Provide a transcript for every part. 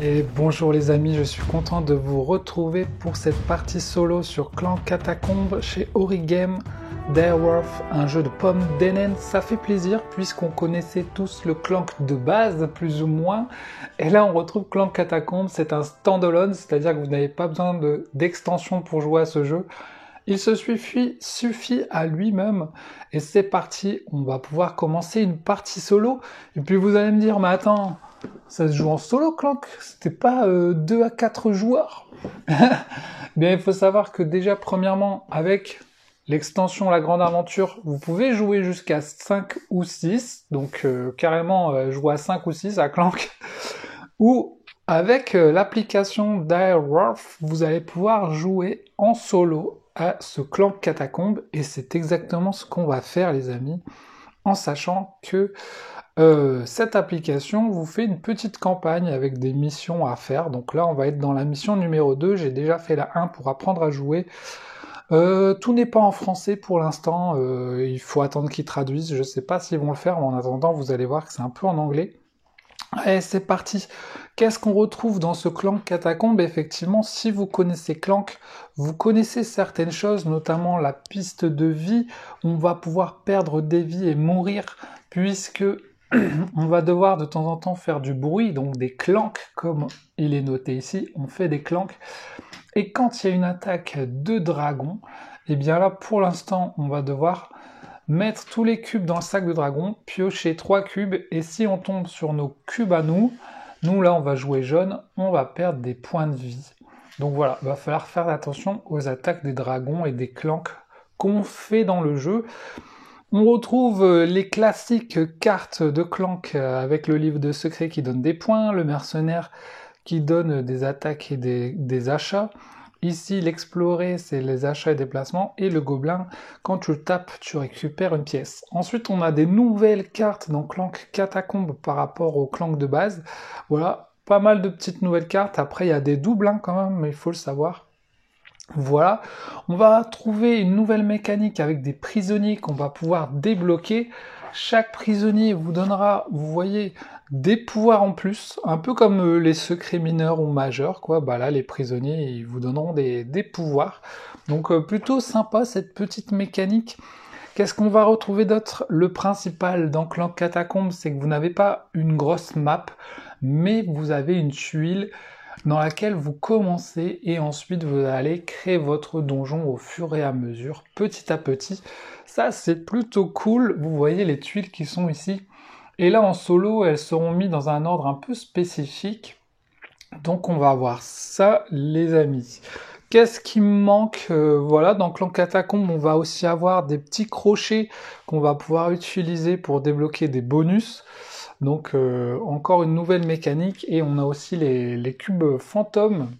Et bonjour les amis, je suis content de vous retrouver pour cette partie solo sur Clan Catacombe chez Origame Direwolf, un jeu de pommes d'Enen. Ça fait plaisir puisqu'on connaissait tous le Clank de base, plus ou moins. Et là on retrouve Clan Catacombe, c'est un standalone, c'est-à-dire que vous n'avez pas besoin d'extension pour jouer à ce jeu. Il se suffit à lui-même. Et c'est parti, on va pouvoir commencer une partie solo. Et puis vous allez me dire, mais attends, ça se joue en solo, Clank? C'était pas 2 à 4 joueurs? Bien, il faut savoir que déjà, premièrement, avec l'extension La Grande Aventure, vous pouvez jouer jusqu'à 5 ou 6. Donc, carrément, jouer à 5 ou 6 à Clank. Ou, avec l'application Direwolf, vous allez pouvoir jouer en solo à ce Clan Catacombe. Et c'est exactement ce qu'on va faire, les amis, en sachant que cette application vous fait une petite campagne avec des missions à faire. Donc là, on va être dans la mission numéro 2. J'ai déjà fait la 1 pour apprendre à jouer. Tout n'est pas en français pour l'instant. Il faut attendre qu'ils traduisent. Je ne sais pas s'ils vont le faire, mais en attendant, vous allez voir que c'est un peu en anglais. Allez, c'est parti. Qu'est-ce qu'on retrouve dans ce Clank Catacombe? Effectivement, si vous connaissez Clank, vous connaissez certaines choses, notamment la piste de vie. On va pouvoir perdre des vies et mourir, puisque on va devoir de temps en temps faire du bruit, donc des clanks, comme il est noté ici, on fait des clanks. Et quand il y a une attaque de dragon, et bien là, pour l'instant, on va devoir mettre tous les cubes dans le sac de dragon, piocher 3 cubes, et si on tombe sur nos cubes à nous là, on va jouer jaune, on va perdre des points de vie. Donc voilà, il va falloir faire attention aux attaques des dragons et des clanks qu'on fait dans le jeu. On retrouve les classiques cartes de Clank avec le livre de secret qui donne des points, le mercenaire qui donne des attaques et des achats. Ici, l'explorer, c'est les achats et déplacements, et le gobelin, quand tu le tapes, tu récupères une pièce. Ensuite, on a des nouvelles cartes dans Clank Catacombe par rapport au Clank de base. Voilà, pas mal de petites nouvelles cartes. Après, il y a des doubles quand même, mais il faut le savoir. Voilà, on va trouver une nouvelle mécanique avec des prisonniers qu'on va pouvoir débloquer. Chaque prisonnier vous donnera, vous voyez, des pouvoirs en plus, un peu comme les secrets mineurs ou majeurs, quoi. Bah là, les prisonniers, ils vous donneront des pouvoirs. Donc plutôt sympa cette petite mécanique. Qu'est-ce qu'on va retrouver d'autre? Le principal dans Clan Catacombe, c'est que vous n'avez pas une grosse map, mais vous avez une tuile dans laquelle vous commencez et ensuite vous allez créer votre donjon au fur et à mesure, petit à petit. Ça, c'est plutôt cool. Vous voyez les tuiles qui sont ici. Et là, en solo, elles seront mises dans un ordre un peu spécifique. Donc, on va voir ça, les amis. Qu'est-ce qui me manque? Voilà, dans Clan Catacombe, on va aussi avoir des petits crochets qu'on va pouvoir utiliser pour débloquer des bonus. Donc encore une nouvelle mécanique, et on a aussi les cubes fantômes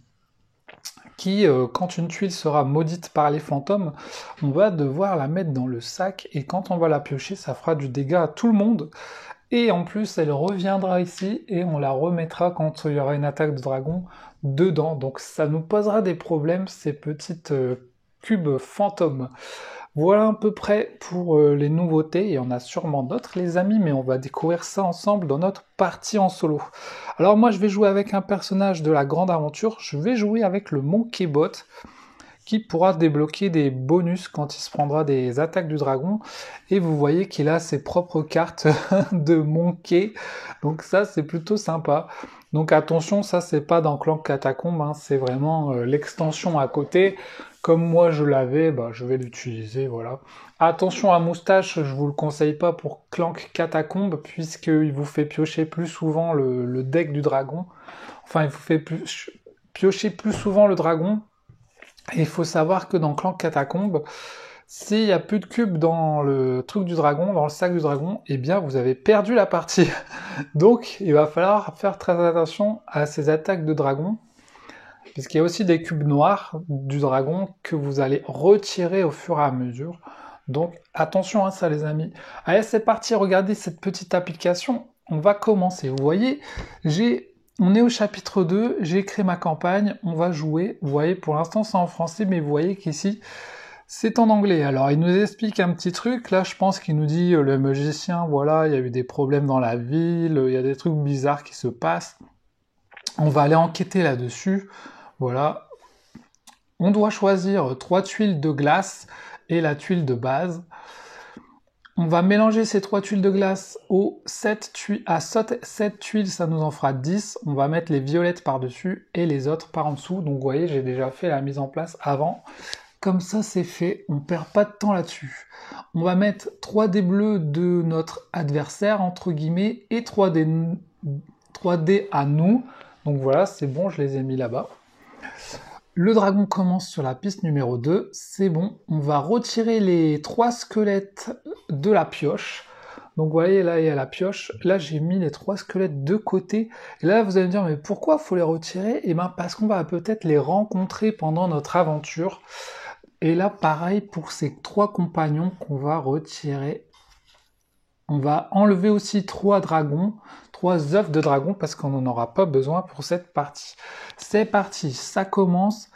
qui, quand une tuile sera maudite par les fantômes, on va devoir la mettre dans le sac, et quand on va la piocher, ça fera du dégât à tout le monde. Et en plus, elle reviendra ici, et on la remettra quand il y aura une attaque de dragon dedans. Donc ça nous posera des problèmes, ces petites cubes fantômes. Voilà à peu près pour les nouveautés. Il y en a sûrement d'autres, les amis, mais on va découvrir ça ensemble dans notre partie en solo. Alors moi, je vais jouer avec un personnage de la Grande Aventure. Je vais jouer avec le Monkey Bot, qui pourra débloquer des bonus quand il se prendra des attaques du dragon. Et vous voyez qu'il a ses propres cartes de Monkey. Donc ça, c'est plutôt sympa. Donc attention, ça, c'est pas dans Clan Catacombe, hein, c'est vraiment l'extension à côté. Comme moi, je l'avais, bah, je vais l'utiliser, voilà. Attention à moustache, je vous le conseille pas pour Clank Catacombe, puisqu'il vous fait piocher plus souvent le deck du dragon. Enfin, il vous fait piocher plus souvent le dragon. Et il faut savoir que dans Clan Catacombe, s'il n'y a plus de cubes dans le truc du dragon, dans le sac du dragon, eh bien vous avez perdu la partie. Donc il va falloir faire très attention à ces attaques de dragon, puisqu'il y a aussi des cubes noirs du dragon que vous allez retirer au fur et à mesure. Donc attention à ça, les amis. Allez, c'est parti, regardez cette petite application. On va commencer. Vous voyez, on est au chapitre 2, j'ai créé ma campagne, on va jouer. Vous voyez, pour l'instant c'est en français, mais vous voyez qu'ici c'est en anglais. Alors il nous explique un petit truc, là je pense qu'il nous dit le magicien, voilà, il y a eu des problèmes dans la ville, il y a des trucs bizarres qui se passent. On va aller enquêter là-dessus. Voilà. On doit choisir 3 tuiles de glace et la tuile de base. On va mélanger ces 3 tuiles de glace aux 7 tuiles. À 7 tuiles, ça nous en fera 10. On va mettre les violettes par-dessus et les autres par en dessous. Donc vous voyez, j'ai déjà fait la mise en place avant. Comme ça, c'est fait. On perd pas de temps là-dessus. On va mettre 3 dés bleus de notre adversaire, entre guillemets, et 3 dés à nous. Donc voilà, c'est bon, je les ai mis là-bas. Le dragon commence sur la piste numéro 2, c'est bon. On va retirer les 3 squelettes de la pioche. Donc vous voyez, là il y a la pioche. Là j'ai mis les 3 squelettes de côté. Et là vous allez me dire, mais pourquoi faut les retirer? Eh bien parce qu'on va peut-être les rencontrer pendant notre aventure. Et là pareil pour ces 3 compagnons qu'on va retirer. On va enlever aussi 3 dragons, 3 œufs de dragon parce qu'on n'en aura pas besoin pour cette partie. C'est parti, ça commence.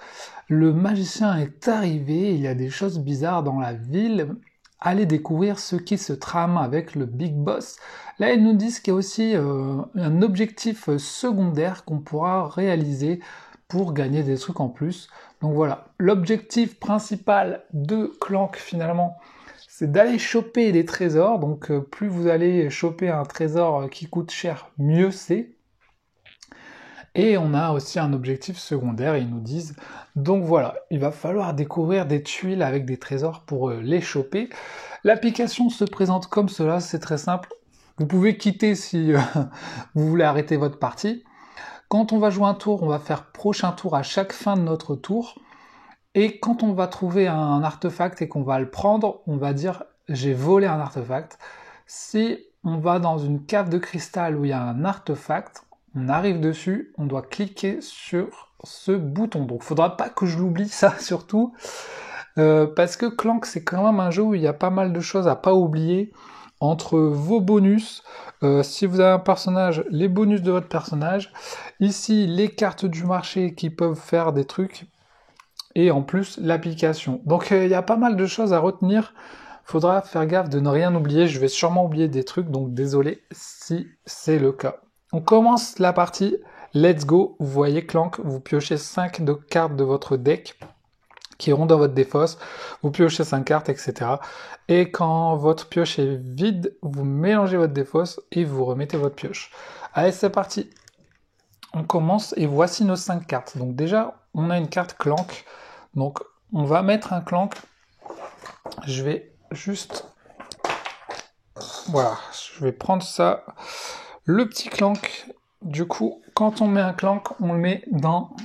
Le magicien est arrivé, il y a des choses bizarres dans la ville. Allez découvrir ce qui se trame avec le Big Boss. Là, ils nous disent qu'il y a aussi un objectif secondaire qu'on pourra réaliser pour gagner des trucs en plus. Donc voilà, l'objectif principal de Clank finalement, c'est d'aller choper des trésors. Donc plus vous allez choper un trésor qui coûte cher, mieux c'est. Et on a aussi un objectif secondaire, ils nous disent. Donc voilà, il va falloir découvrir des tuiles avec des trésors pour les choper. L'application se présente comme cela, c'est très simple. Vous pouvez quitter si vous voulez arrêter votre partie. Quand on va jouer un tour, on va faire prochain tour à chaque fin de notre tour. Et quand on va trouver un artefact et qu'on va le prendre, on va dire « j'ai volé un artefact ». Si on va dans une cave de cristal où il y a un artefact, on arrive dessus, on doit cliquer sur ce bouton. Donc il ne faudra pas que je l'oublie ça surtout, parce que Clank c'est quand même un jeu où il y a pas mal de choses à pas oublier. Entre vos bonus, si vous avez un personnage, les bonus de votre personnage, ici les cartes du marché qui peuvent faire des trucs, et en plus l'application. Donc il y a pas mal de choses à retenir, faudra faire gaffe de ne rien oublier, je vais sûrement oublier des trucs, donc désolé si c'est le cas. On commence la partie, let's go, vous voyez Clank, vous piochez 5 cartes de votre deck, qui iront dans votre défausse, vous piochez 5 cartes, etc. Et quand votre pioche est vide, vous mélangez votre défausse et vous remettez votre pioche. Allez, c'est parti. On commence et voici nos 5 cartes. Donc déjà, on a une carte Clank. Donc on va mettre un Clank. Je vais juste... Voilà, je vais prendre ça. Le petit Clank, du coup, quand on met un Clank, on le met dans...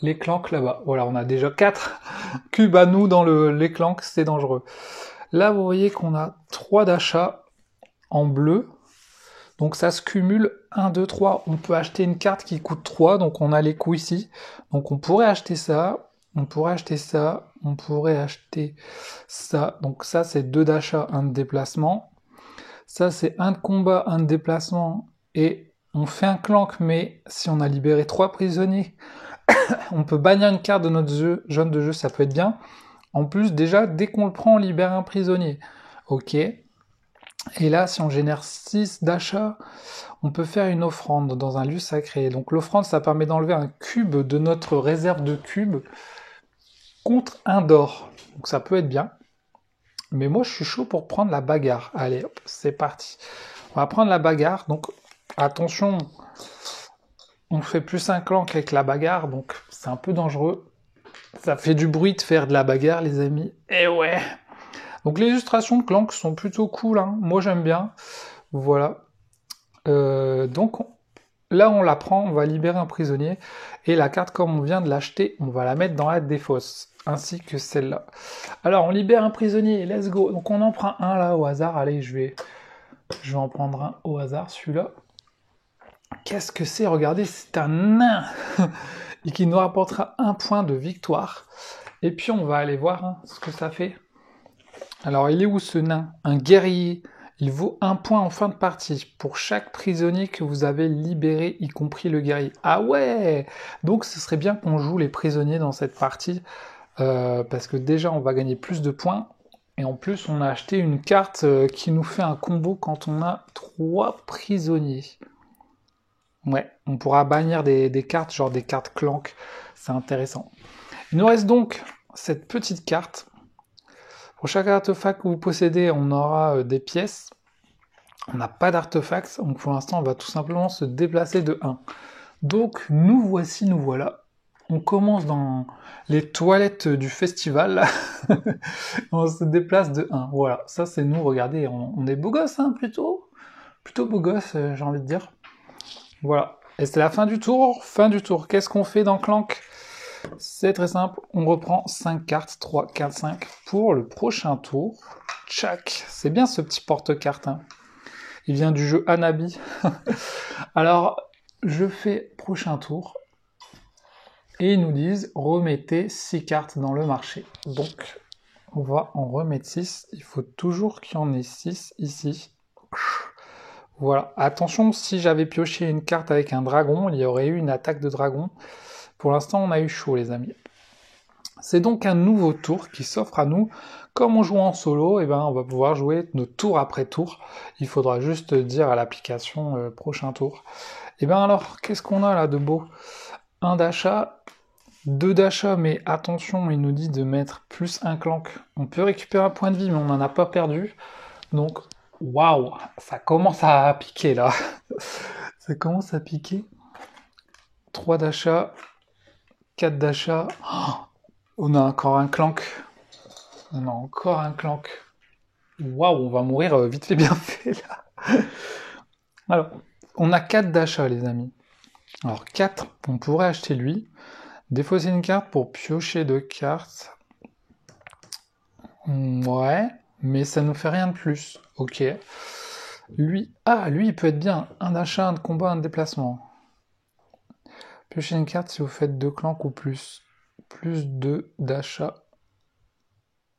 les clanks là-bas. Voilà, on a déjà 4 cubes à nous dans les clanks, c'est dangereux. Là, vous voyez qu'on a 3 d'achats en bleu. Donc ça se cumule 1, 2, 3. On peut acheter une carte qui coûte 3, donc on a les coups ici. Donc on pourrait acheter ça, on pourrait acheter ça, on pourrait acheter ça. Donc ça, c'est 2 d'achat, 1 de déplacement. Ça, c'est 1 de combat, 1 de déplacement. Et on fait un clank, mais si on a libéré 3 prisonniers, on peut bannir une carte de notre jeu, jaune de jeu, ça peut être bien. En plus, déjà, dès qu'on le prend, on libère un prisonnier. Ok. Et là, si on génère 6 d'achat, on peut faire une offrande dans un lieu sacré. Donc l'offrande, ça permet d'enlever un cube de notre réserve de cubes contre un d'or. Donc ça peut être bien. Mais moi, je suis chaud pour prendre la bagarre. Allez, hop, c'est parti. On va prendre la bagarre. Donc, attention... On fait plus un clank avec la bagarre, donc c'est un peu dangereux. Ça fait du bruit de faire de la bagarre, les amis. Et ouais. Donc les illustrations de clank sont plutôt cool, hein. Moi j'aime bien. Voilà. Donc là on la prend, on va libérer un prisonnier. Et la carte, comme on vient de l'acheter, on va la mettre dans la défausse. Ainsi que celle-là. Alors on libère un prisonnier, let's go. Donc on en prend un là au hasard. Allez, je vais en prendre un au hasard, celui-là. Qu'est-ce que c'est? Regardez, c'est un nain et qui nous rapportera 1 point de victoire. Et puis on va aller voir ce que ça fait. Alors il est où ce nain? Un guerrier. Il vaut 1 point en fin de partie pour chaque prisonnier que vous avez libéré, y compris le guerrier. Ah ouais! Donc ce serait bien qu'on joue les prisonniers dans cette partie, parce que déjà on va gagner plus de points. Et en plus on a acheté une carte qui nous fait un combo quand on a 3 prisonniers. Ouais, on pourra bannir des cartes, genre des cartes clank. C'est intéressant. Il nous reste donc cette petite carte. Pour chaque artefact que vous possédez, on aura des pièces. On n'a pas d'artefacts, donc pour l'instant, on va tout simplement se déplacer de 1. Donc, nous voici, nous voilà. On commence dans les toilettes du festival. On se déplace de 1. Voilà, ça c'est nous, regardez, on est beau gosse, hein, plutôt. Plutôt beau gosse, j'ai envie de dire. Voilà. Et c'est la fin du tour. Fin du tour. Qu'est-ce qu'on fait dans Clank? C'est très simple. On reprend 5 cartes. 3, 4, 5 pour le prochain tour. Tchac. C'est bien ce petit porte-carte. Hein. Il vient du jeu Hanabi. Alors, je fais prochain tour. Et ils nous disent, remettez 6 cartes dans le marché. Donc, on va en remettre 6. Il faut toujours qu'il y en ait 6 ici. Voilà. Attention, si j'avais pioché une carte avec un dragon, il y aurait eu une attaque de dragon. Pour l'instant, on a eu chaud, les amis. C'est donc un nouveau tour qui s'offre à nous. Comme on joue en solo, eh ben, on va pouvoir jouer nos tour après tour. Il faudra juste dire à l'application prochain tour. Et bien alors, qu'est-ce qu'on a là de beau? 1 d'achat, 2 d'achat, mais attention, il nous dit de mettre plus un clank. On peut récupérer un point de vie, mais on n'en a pas perdu. Donc, waouh, ça commence à piquer là. Ça commence à piquer. 3 d'achat, 4 d'achat. Oh, on a encore un clank. On a encore un clank. Waouh, on va mourir vite fait bien fait là. Alors, on a 4 d'achat les amis. Alors 4, on pourrait acheter lui. Défausser une carte pour piocher 2 cartes. Ouais, mais ça nous fait rien de plus. Ok. Lui, lui il peut être bien. Un d'achat, un de combat, un de déplacement. Piochez une carte si vous faites 2 clanks ou plus. Plus 2 d'achat.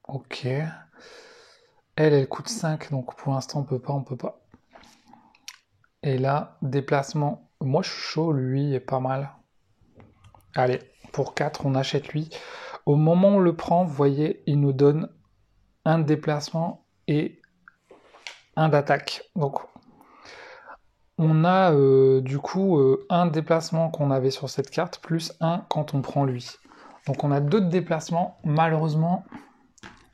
Ok. Elle coûte 5, donc pour l'instant on peut pas. Et là, déplacement. Moi je suis chaud, lui est pas mal. Allez, pour 4, on achète lui. Au moment où on le prend, vous voyez, il nous donne un de déplacement et un d'attaque. Donc on a du coup un déplacement qu'on avait sur cette carte, plus un quand on prend lui. Donc on a 2 de déplacement. Malheureusement,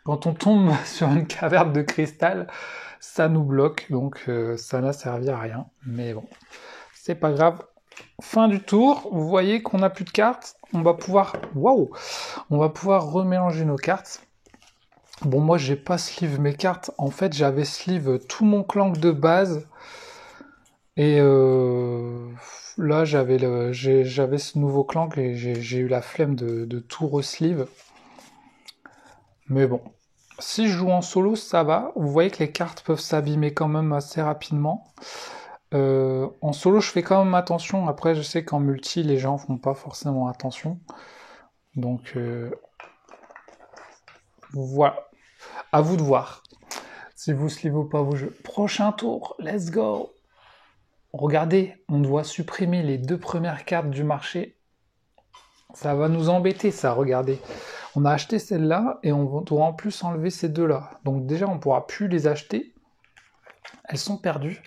quand on tombe sur une caverne de cristal, ça nous bloque, donc ça n'a servi à rien. Mais bon, c'est pas grave. Fin du tour, vous voyez qu'on n'a plus de cartes. On va pouvoir, waouh, on va pouvoir remélanger nos cartes. Bon, moi j'ai pas sleeve mes cartes. En fait, j'avais sleeve tout mon clank de base. Et là, j'avais ce nouveau clank et j'ai eu la flemme de tout re-sleeve. Mais bon, si je joue en solo, ça va. Vous voyez que les cartes peuvent s'abîmer quand même assez rapidement. En solo, je fais quand même attention. Après, je sais qu'en multi, les gens font pas forcément attention. Donc, voilà. À vous de voir. Si vous sleeve ou pas vos jeux. Prochain tour, let's go. Regardez, on doit supprimer les 2 premières cartes du marché. Ça va nous embêter, ça, regardez. On a acheté celle-là et on doit en plus enlever ces 2-là. Donc déjà, on ne pourra plus les acheter. Elles sont perdues.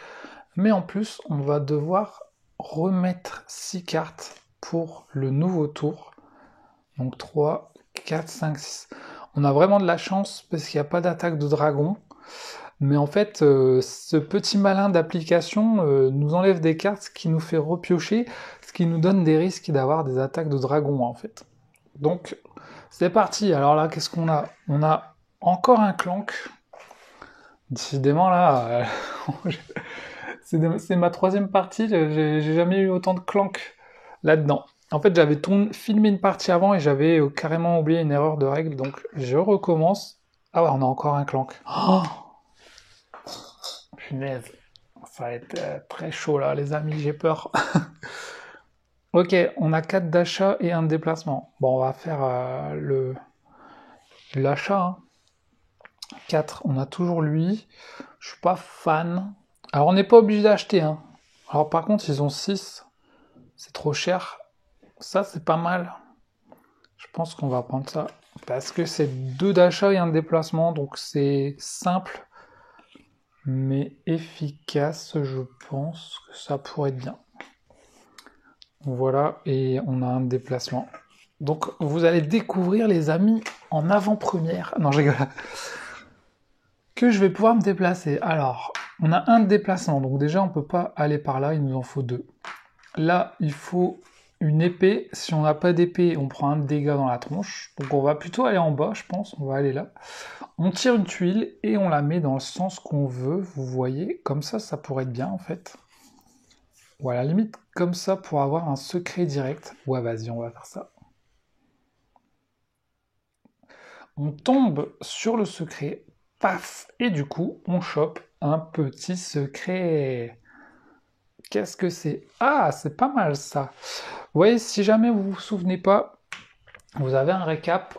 Mais en plus, on va devoir remettre 6 cartes pour le nouveau tour. Donc 3, 4, 5, 6. On a vraiment de la chance parce qu'il n'y a pas d'attaque de dragon. Mais en fait, ce petit malin d'application nous enlève des cartes, ce qui nous fait repiocher, ce qui nous donne des risques d'avoir des attaques de dragon en fait. Donc, c'est parti. Alors là, qu'est-ce qu'on a? On a encore un clank. Décidément là, c'est ma 3e partie, j'ai jamais eu autant de clank là-dedans. En fait, j'avais filmé une partie avant et j'avais carrément oublié une erreur de règle, donc je recommence. Ah ouais, on a encore un clank. Oh, punaise, ça va être très chaud là, les amis, j'ai peur. Ok, on a 4 d'achat et un de déplacement. Bon, on va faire l'achat. Hein. 4, on a toujours lui. Je suis pas fan. Alors, on n'est pas obligé d'acheter. Hein. Alors, par contre, ils ont 6. C'est trop cher. Ça, c'est pas mal. Je pense qu'on va prendre ça. Parce que c'est 2 d'achat et un de déplacement. Donc, c'est simple. Mais efficace, je pense que ça pourrait être bien. Voilà, et on a un déplacement. Donc vous allez découvrir les amis en avant-première. Non, je rigole. Que je vais pouvoir me déplacer. Alors, on a un déplacement, donc déjà on peut pas aller par là, il nous en faut deux. Là, il faut une épée. Si on n'a pas d'épée, on prend un dégât dans la tronche. Donc on va plutôt aller en bas, je pense. On va aller là. On tire une tuile et on la met dans le sens qu'on veut. Vous voyez, comme ça pourrait être bien en fait. Ou à la limite, comme ça pour avoir un secret direct. Ouais, vas-y, on va faire ça. On tombe sur le secret. Paf! Et du coup, on chope un petit secret. Qu'est-ce que c'est? Ah, c'est pas mal ça. Vous voyez, si jamais vous vous souvenez pas, vous avez un récap.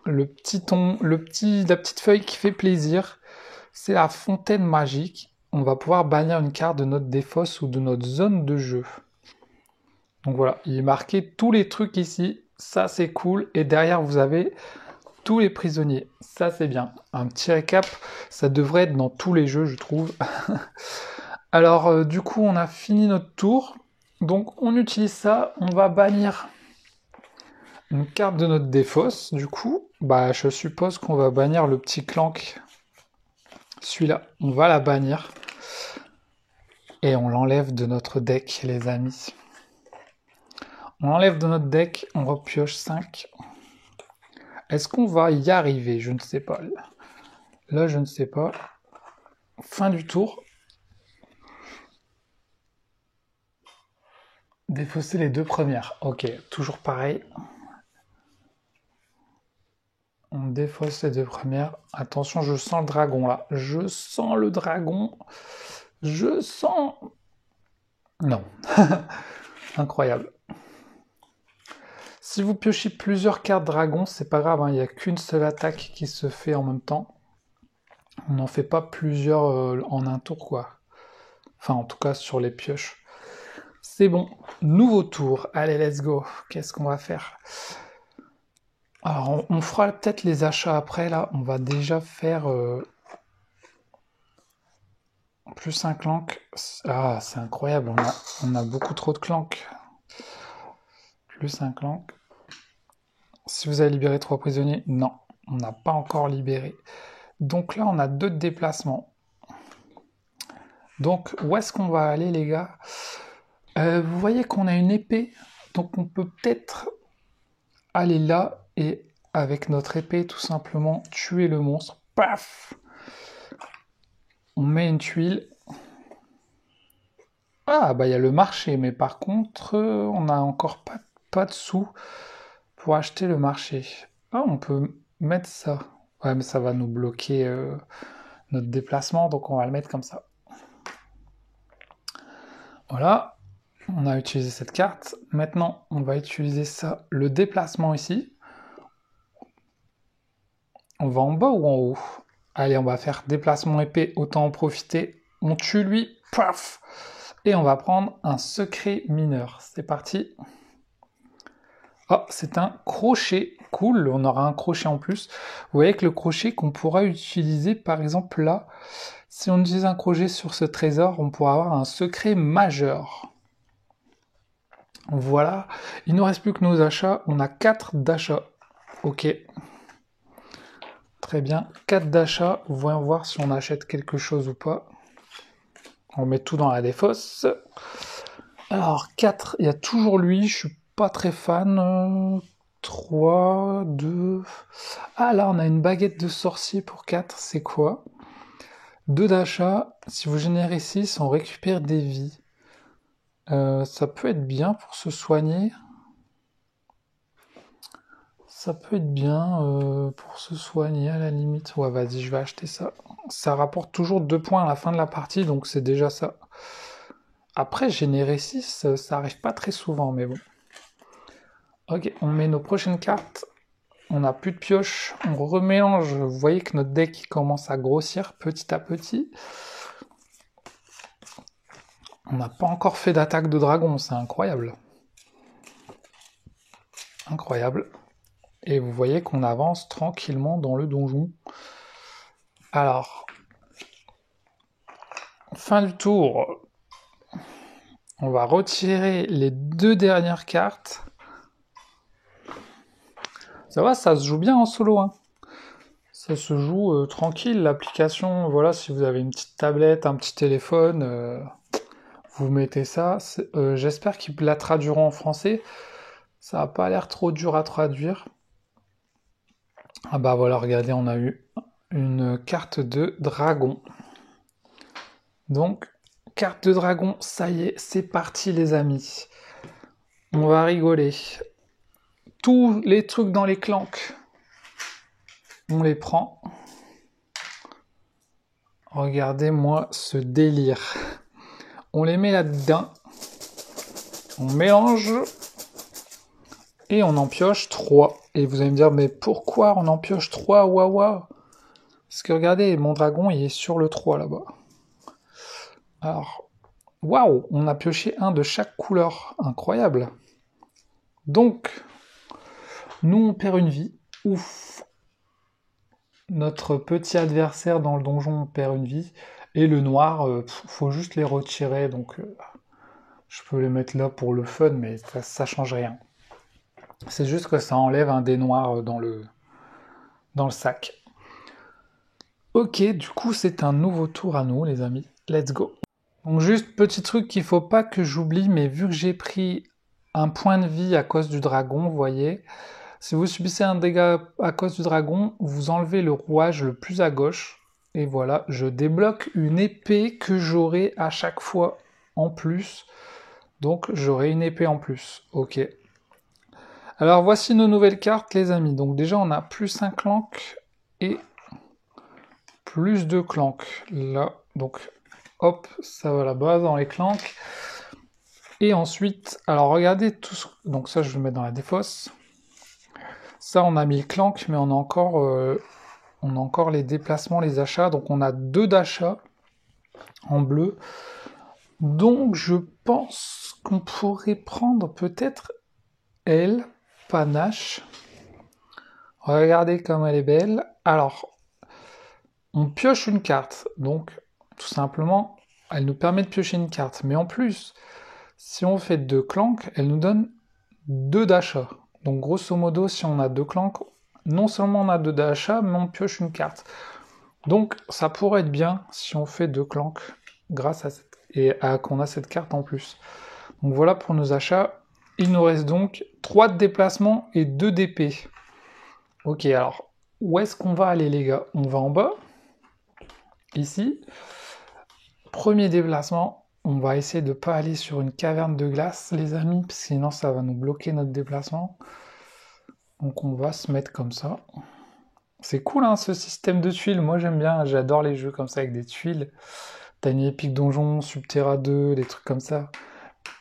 La petite feuille qui fait plaisir, c'est la fontaine magique. On va pouvoir bannir une carte de notre défausse ou de notre zone de jeu. Donc voilà, il est marqué tous les trucs ici. Ça, c'est cool. Et derrière, vous avez tous les prisonniers. Ça, c'est bien. Un petit récap, ça devrait être dans tous les jeux, je trouve. Alors, du coup, on a fini notre tour. Donc, on utilise ça. On va bannir une carte de notre défausse. Du coup, bah, je suppose qu'on va bannir le petit Clank. Celui-là, on va la bannir. Et on l'enlève de notre deck, les amis. On l'enlève de notre deck. On repioche 5. Est-ce qu'on va y arriver? Je ne sais pas. Là, je ne sais pas. Fin du tour. Défausser les deux premières. Ok, toujours pareil. On défausse les deux premières. Attention, je sens le dragon là. Je sens le dragon. Je sens... Non. Incroyable. Si vous piochez plusieurs cartes dragon, c'est pas grave. Il n'y a qu'une seule attaque qui se fait en même temps. On n'en fait pas plusieurs en un tour, quoi. Enfin, en tout cas, sur les pioches. C'est bon. Nouveau tour. Allez, let's go. Qu'est-ce qu'on va faire? Alors, on fera peut-être les achats après, là. On va déjà faire... plus un clank. Ah, c'est incroyable. On a beaucoup trop de clank. Plus un clank. Si vous avez libéré 3 prisonniers, non. On n'a pas encore libéré. Donc là, on a 2 déplacements. Donc, où est-ce qu'on va aller, les gars? Vous voyez qu'on a une épée. Donc, on peut peut-être aller là et, avec notre épée, tout simplement, tuer le monstre. Paf! On met une tuile. Ah, bah il y a le marché, mais par contre, on n'a encore pas de sous pour acheter le marché. Ah, on peut mettre ça. Ouais, mais ça va nous bloquer notre déplacement, donc on va le mettre comme ça. Voilà, on a utilisé cette carte. Maintenant, on va utiliser ça, le déplacement ici. On va en bas ou en haut? Allez, on va faire déplacement épée, autant en profiter. On tue lui, paf! Et on va prendre un secret mineur. C'est parti. Oh, c'est un crochet. Cool, on aura un crochet en plus. Vous voyez que le crochet qu'on pourra utiliser, par exemple là, si on utilise un crochet sur ce trésor, on pourra avoir un secret majeur. Voilà. Il ne nous reste plus que nos achats. On a 4 d'achats. Ok. Très bien. 4 d'achats. Voyons voir si on achète quelque chose ou pas. On met tout dans la défausse. Alors, 4, il y a toujours lui. Je suis pas très fan. 3, 2... Ah, là, on a une baguette de sorcier pour 4. C'est quoi? 2 d'achat. Si vous générez 6, on récupère des vies. Ça peut être bien pour se soigner. Ça peut être bien pour se soigner à la limite. Ouais, vas-y, je vais acheter ça. Ça rapporte toujours 2 points à la fin de la partie, donc c'est déjà ça. Après, générer 6, ça arrive pas très souvent, mais bon. Ok, on met nos prochaines cartes. On n'a plus de pioche. On remélange. Vous voyez que notre deck commence à grossir petit à petit. On n'a pas encore fait d'attaque de dragon, c'est incroyable. Incroyable. Et vous voyez qu'on avance tranquillement dans le donjon. Alors, fin du tour. On va retirer les 2 dernières cartes. Ça va, ça se joue bien en solo, hein. Ça se joue tranquille, l'application, voilà, si vous avez une petite tablette, un petit téléphone, vous mettez ça. J'espère qu'ils la traduiront en français. Ça n'a pas l'air trop dur à traduire. Ah bah voilà, regardez, on a eu une carte de dragon. Donc, carte de dragon, ça y est, c'est parti les amis. On va rigoler. Tous les trucs dans les clanks, on les prend. Regardez-moi ce délire. On les met là-dedans. On mélange. Et on en pioche 3. Et vous allez me dire, mais pourquoi on en pioche 3, waouh? Parce que regardez, mon dragon, il est sur le 3 là-bas. Alors, waouh, on a pioché un de chaque couleur. Incroyable. Donc, nous, on perd une vie. Ouf. Notre petit adversaire dans le donjon perd une vie. Et le noir, faut juste les retirer. Donc, je peux les mettre là pour le fun, mais ça change rien. C'est juste que ça enlève un dé noir dans le sac. Ok, du coup, c'est un nouveau tour à nous, les amis. Let's go. Donc, juste petit truc qu'il faut pas que j'oublie, mais vu que j'ai pris un point de vie à cause du dragon, vous voyez, si vous subissez un dégât à cause du dragon, vous enlevez le rouage le plus à gauche. Et voilà, je débloque une épée que j'aurai à chaque fois en plus. Donc, j'aurai une épée en plus. Ok. Alors, voici nos nouvelles cartes, les amis. Donc, déjà, on a plus un clank et plus 2 clank. Là, donc, hop, ça va là-bas dans les clanks. Et ensuite, alors regardez tout ce... Donc ça, je vais le mettre dans la défausse. Ça, on a mis le clank, mais on a encore les déplacements, les achats. Donc on a 2 d'achats en bleu. Donc je pense qu'on pourrait prendre peut-être elle, panache. Regardez comme elle est belle. Alors, on pioche une carte. Donc, tout simplement, elle nous permet de piocher une carte. Mais en plus, si on fait 2 clanks, elle nous donne 2 d'achat. Donc grosso modo, si on a 2 clanks, non seulement on a 2 d'achat, mais on pioche une carte. Donc ça pourrait être bien si on fait 2 clanks grâce à qu'on a cette carte en plus. Donc voilà pour nos achats. Il nous reste donc 3 de déplacement et 2 d'épée. Ok, alors où est-ce qu'on va aller les gars? On va en bas. Ici. Premier déplacement. On va essayer de ne pas aller sur une caverne de glace, les amis, parce que sinon ça va nous bloquer notre déplacement. Donc on va se mettre comme ça. C'est cool, hein, ce système de tuiles. Moi j'aime bien, j'adore les jeux comme ça avec des tuiles. Tiny Epic Donjon, Subterra 2, des trucs comme ça.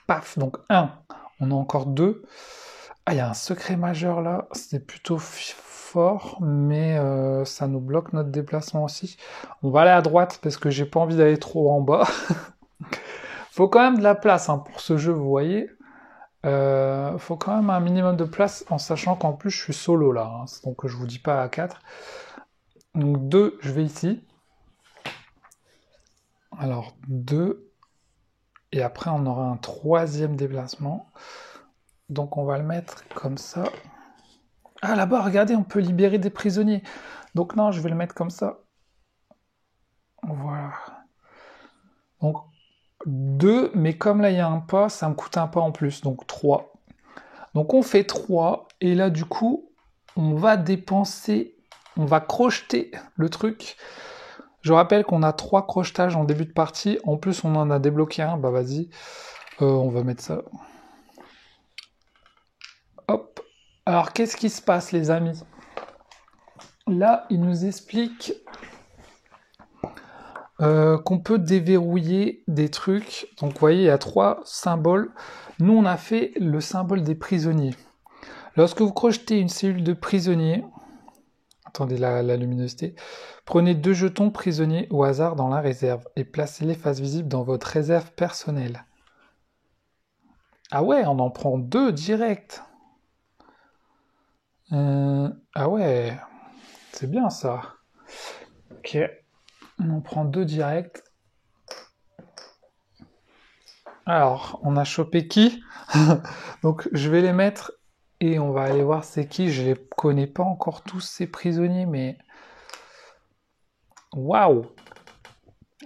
Paf, donc 1. On a encore 2. Ah, il y a un secret majeur là. C'est plutôt fort, mais ça nous bloque notre déplacement aussi. On va aller à droite parce que j'ai pas envie d'aller trop en bas. Faut quand même de la place hein, pour ce jeu, vous voyez. Faut quand même un minimum de place en sachant qu'en plus je suis solo là, hein, donc je vous dis pas à 4. Donc 2, je vais ici. Alors 2, et après on aura un 3e déplacement. Donc on va le mettre comme ça. Ah là-bas, regardez, on peut libérer des prisonniers. Donc non, je vais le mettre comme ça. Voilà. Donc 2, mais comme là il y a un pas, ça me coûte un pas en plus, donc 3. Donc on fait 3, et là du coup, on va dépenser, on va crocheter le truc. Je rappelle qu'on a 3 crochetages en début de partie, en plus on en a débloqué un, bah vas-y, on va mettre ça. Hop. Alors qu'est-ce qui se passe les amis? Là, il nous explique qu'on peut déverrouiller des trucs. Donc vous voyez, il y a 3 symboles. Nous, on a fait le symbole des prisonniers. Lorsque vous crochetez une cellule de prisonnier, attendez la luminosité, prenez 2 jetons prisonniers au hasard dans la réserve et placez-les face visible dans votre réserve personnelle. Ah ouais, on en prend 2 direct. Ah ouais, c'est bien ça. Ok, on en prend 2 direct. Alors, on a chopé qui? Donc, je vais les mettre et on va aller voir c'est qui. Je les connais pas encore tous ces prisonniers, mais waouh!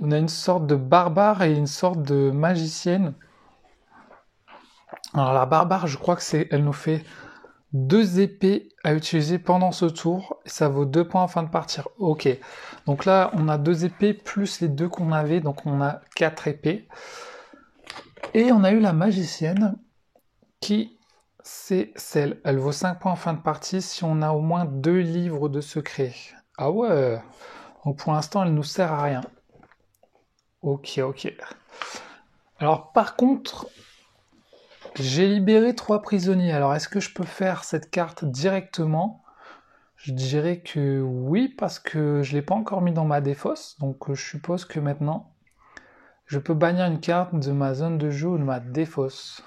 On a une sorte de barbare et une sorte de magicienne. Alors, la barbare, je crois que elle nous fait 2 épées à utiliser pendant ce tour. Et ça vaut 2 points afin de partir. Ok. Donc là, on a 2 épées plus les 2 qu'on avait. Donc on a 4 épées. Et on a eu la magicienne qui, c'est celle. Elle vaut 5 points en fin de partie si on a au moins 2 livres de secrets. Ah ouais. Donc pour l'instant, elle nous sert à rien. Ok, ok. Alors par contre, j'ai libéré 3 prisonniers. Alors est-ce que je peux faire cette carte directement? Je dirais que oui, parce que je ne l'ai pas encore mis dans ma défausse. Donc je suppose que maintenant, je peux bannir une carte de ma zone de jeu ou de ma défausse.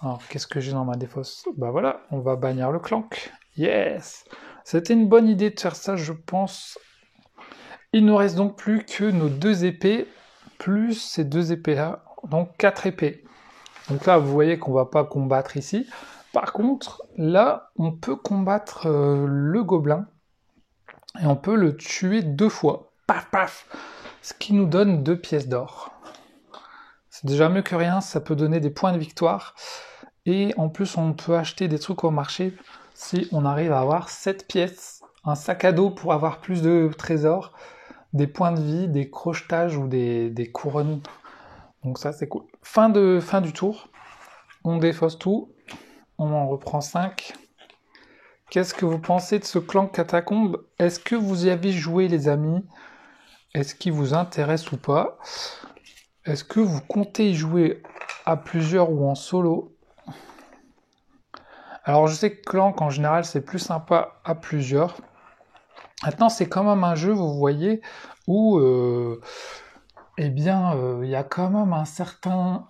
Alors qu'est-ce que j'ai dans ma défausse? Bah voilà, on va bannir le clank. Yes! C'était une bonne idée de faire ça, je pense. Il ne nous reste donc plus que nos 2 épées, plus ces 2 épées-là, donc 4 épées. Donc là, vous voyez qu'on va pas combattre ici. Par contre, là, on peut combattre le gobelin, et on peut le tuer 2 fois. Paf, paf! Ce qui nous donne 2 pièces d'or. C'est déjà mieux que rien, ça peut donner des points de victoire. Et en plus, on peut acheter des trucs au marché si on arrive à avoir 7 pièces. Un sac à dos pour avoir plus de trésors, des points de vie, des crochetages ou des couronnes. Donc ça, c'est cool. Fin du tour. On défausse tout. On en reprend 5. Qu'est-ce que vous pensez de ce clan catacombe? Est-ce que vous y avez joué, les amis? Est-ce qu'il vous intéresse ou pas? Est-ce que vous comptez y jouer à plusieurs ou en solo? Alors je sais que Clank en général c'est plus sympa à plusieurs. Maintenant c'est quand même un jeu, vous voyez, où il y a quand même un certain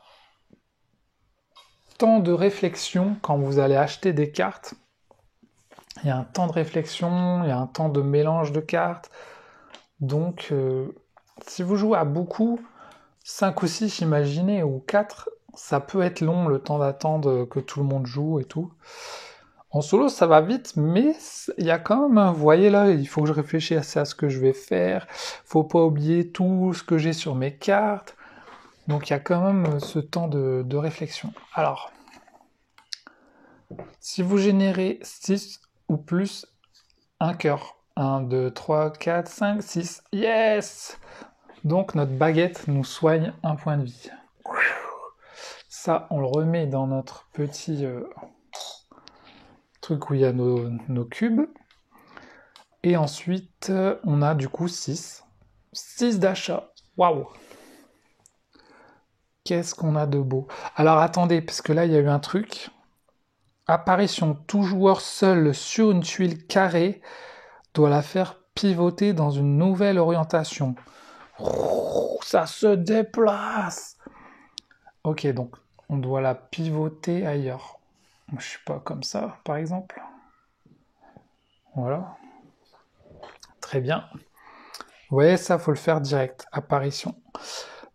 temps de réflexion quand vous allez acheter des cartes. Il y a un temps de réflexion, il y a un temps de mélange de cartes. Donc si vous jouez à beaucoup, 5 ou 6 imaginez, ou 4, ça peut être long le temps d'attendre que tout le monde joue et tout. En solo, ça va vite, mais il y a quand même, vous voyez là, il faut que je réfléchisse à ce que je vais faire. Faut pas oublier tout ce que j'ai sur mes cartes. Donc il y a quand même ce temps de réflexion. Alors, si vous générez 6 ou plus, un cœur. 1, 2, 3, 4, 5, 6. Yes! Donc notre baguette nous soigne un point de vie. Ça, on le remet dans notre petit truc où il y a nos cubes. Et ensuite, on a du coup 6. 6 d'achat. Waouh! Qu'est-ce qu'on a de beau. Alors attendez, parce que là, il y a eu un truc. Apparition, tout joueur seul sur une tuile carrée doit la faire pivoter dans une nouvelle orientation. Oh, ça se déplace! Ok, donc on doit la pivoter ailleurs. Je sais pas, comme ça, par exemple. Voilà. Très bien. Vous voyez, ça, faut le faire direct. Apparition.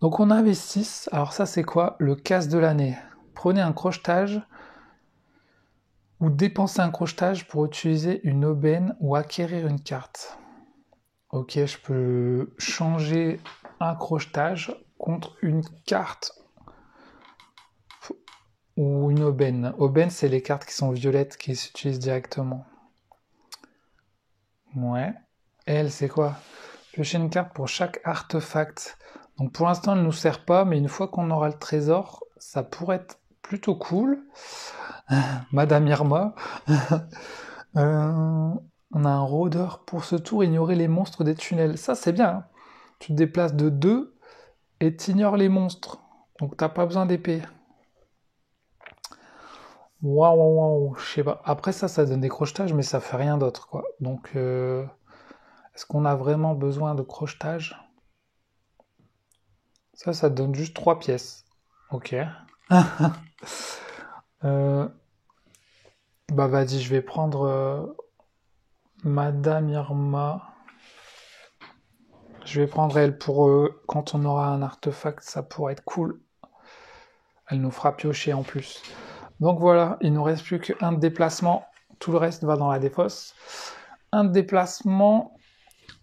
Donc on avait 6. Alors ça, c'est quoi? Le casse de l'année. Prenez un crochetage ou dépensez un crochetage pour utiliser une aubaine ou acquérir une carte. Ok, je peux changer un crochetage contre une carte ou une aubaine. Aubaine, c'est les cartes qui sont violettes qui s'utilisent directement. Ouais. Elle, c'est quoi? Piocher une carte pour chaque artefact. Donc pour l'instant, elle ne nous sert pas, mais une fois qu'on aura le trésor, ça pourrait être plutôt cool. Madame Irma. On a un rôdeur pour ce tour, ignorer les monstres des tunnels. Ça, c'est bien. Hein. Tu te déplaces de 2 et t'ignores les monstres. Donc t'as pas besoin d'épée. Waouh, waouh, waouh, je sais pas. Après ça donne des crochetages, mais ça fait rien d'autre, quoi. Donc, est-ce qu'on a vraiment besoin de crochetage? Ça donne juste 3 pièces. Ok. Euh, Bah vas-y, je vais prendre Madame Irma. Je vais prendre elle pour quand on aura un artefact, ça pourrait être cool. Elle nous fera piocher en plus. Donc voilà, il nous reste plus qu'un de déplacement. Tout le reste va dans la défausse. Un de déplacement.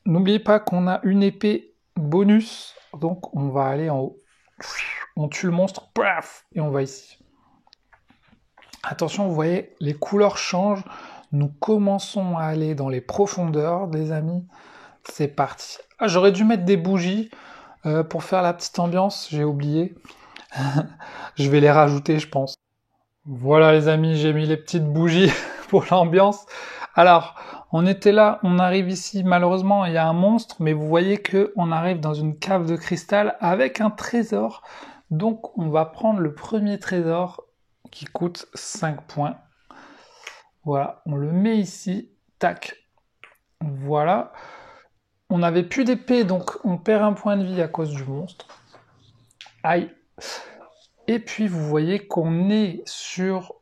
N'oubliez pas qu'on a une épée bonus. Donc on va aller en haut. On tue le monstre. Paf, et on va ici. Attention, vous voyez, les couleurs changent. Nous commençons à aller dans les profondeurs, les amis. C'est parti. Ah, j'aurais dû mettre des bougies pour faire la petite ambiance. J'ai oublié. Je vais les rajouter, je pense. Voilà les amis, j'ai mis les petites bougies pour l'ambiance. Alors, on était là, on arrive ici, malheureusement il y a un monstre, mais vous voyez que on arrive dans une cave de cristal avec un trésor. Donc on va prendre le premier trésor qui coûte 5 points. Voilà, on le met ici, tac. Voilà. On n'avait plus d'épée, donc on perd un point de vie à cause du monstre. Aïe. Et puis vous voyez qu'on est sur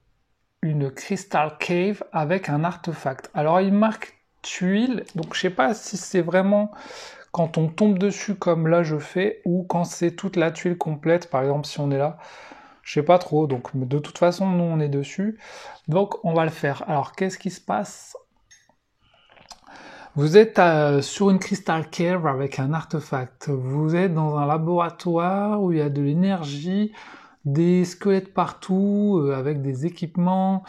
une Crystal Cave avec un artefact. Alors il marque tuile, donc je sais pas si c'est vraiment quand on tombe dessus comme là je fais, ou quand c'est toute la tuile complète, par exemple si on est là. Je sais pas trop, donc de toute façon nous on est dessus. Donc on va le faire. Alors qu'est-ce qui se passe? Vous êtes sur une Crystal Cave avec un artefact. Vous êtes dans un laboratoire où il y a de l'énergie, des squelettes partout, avec des équipements.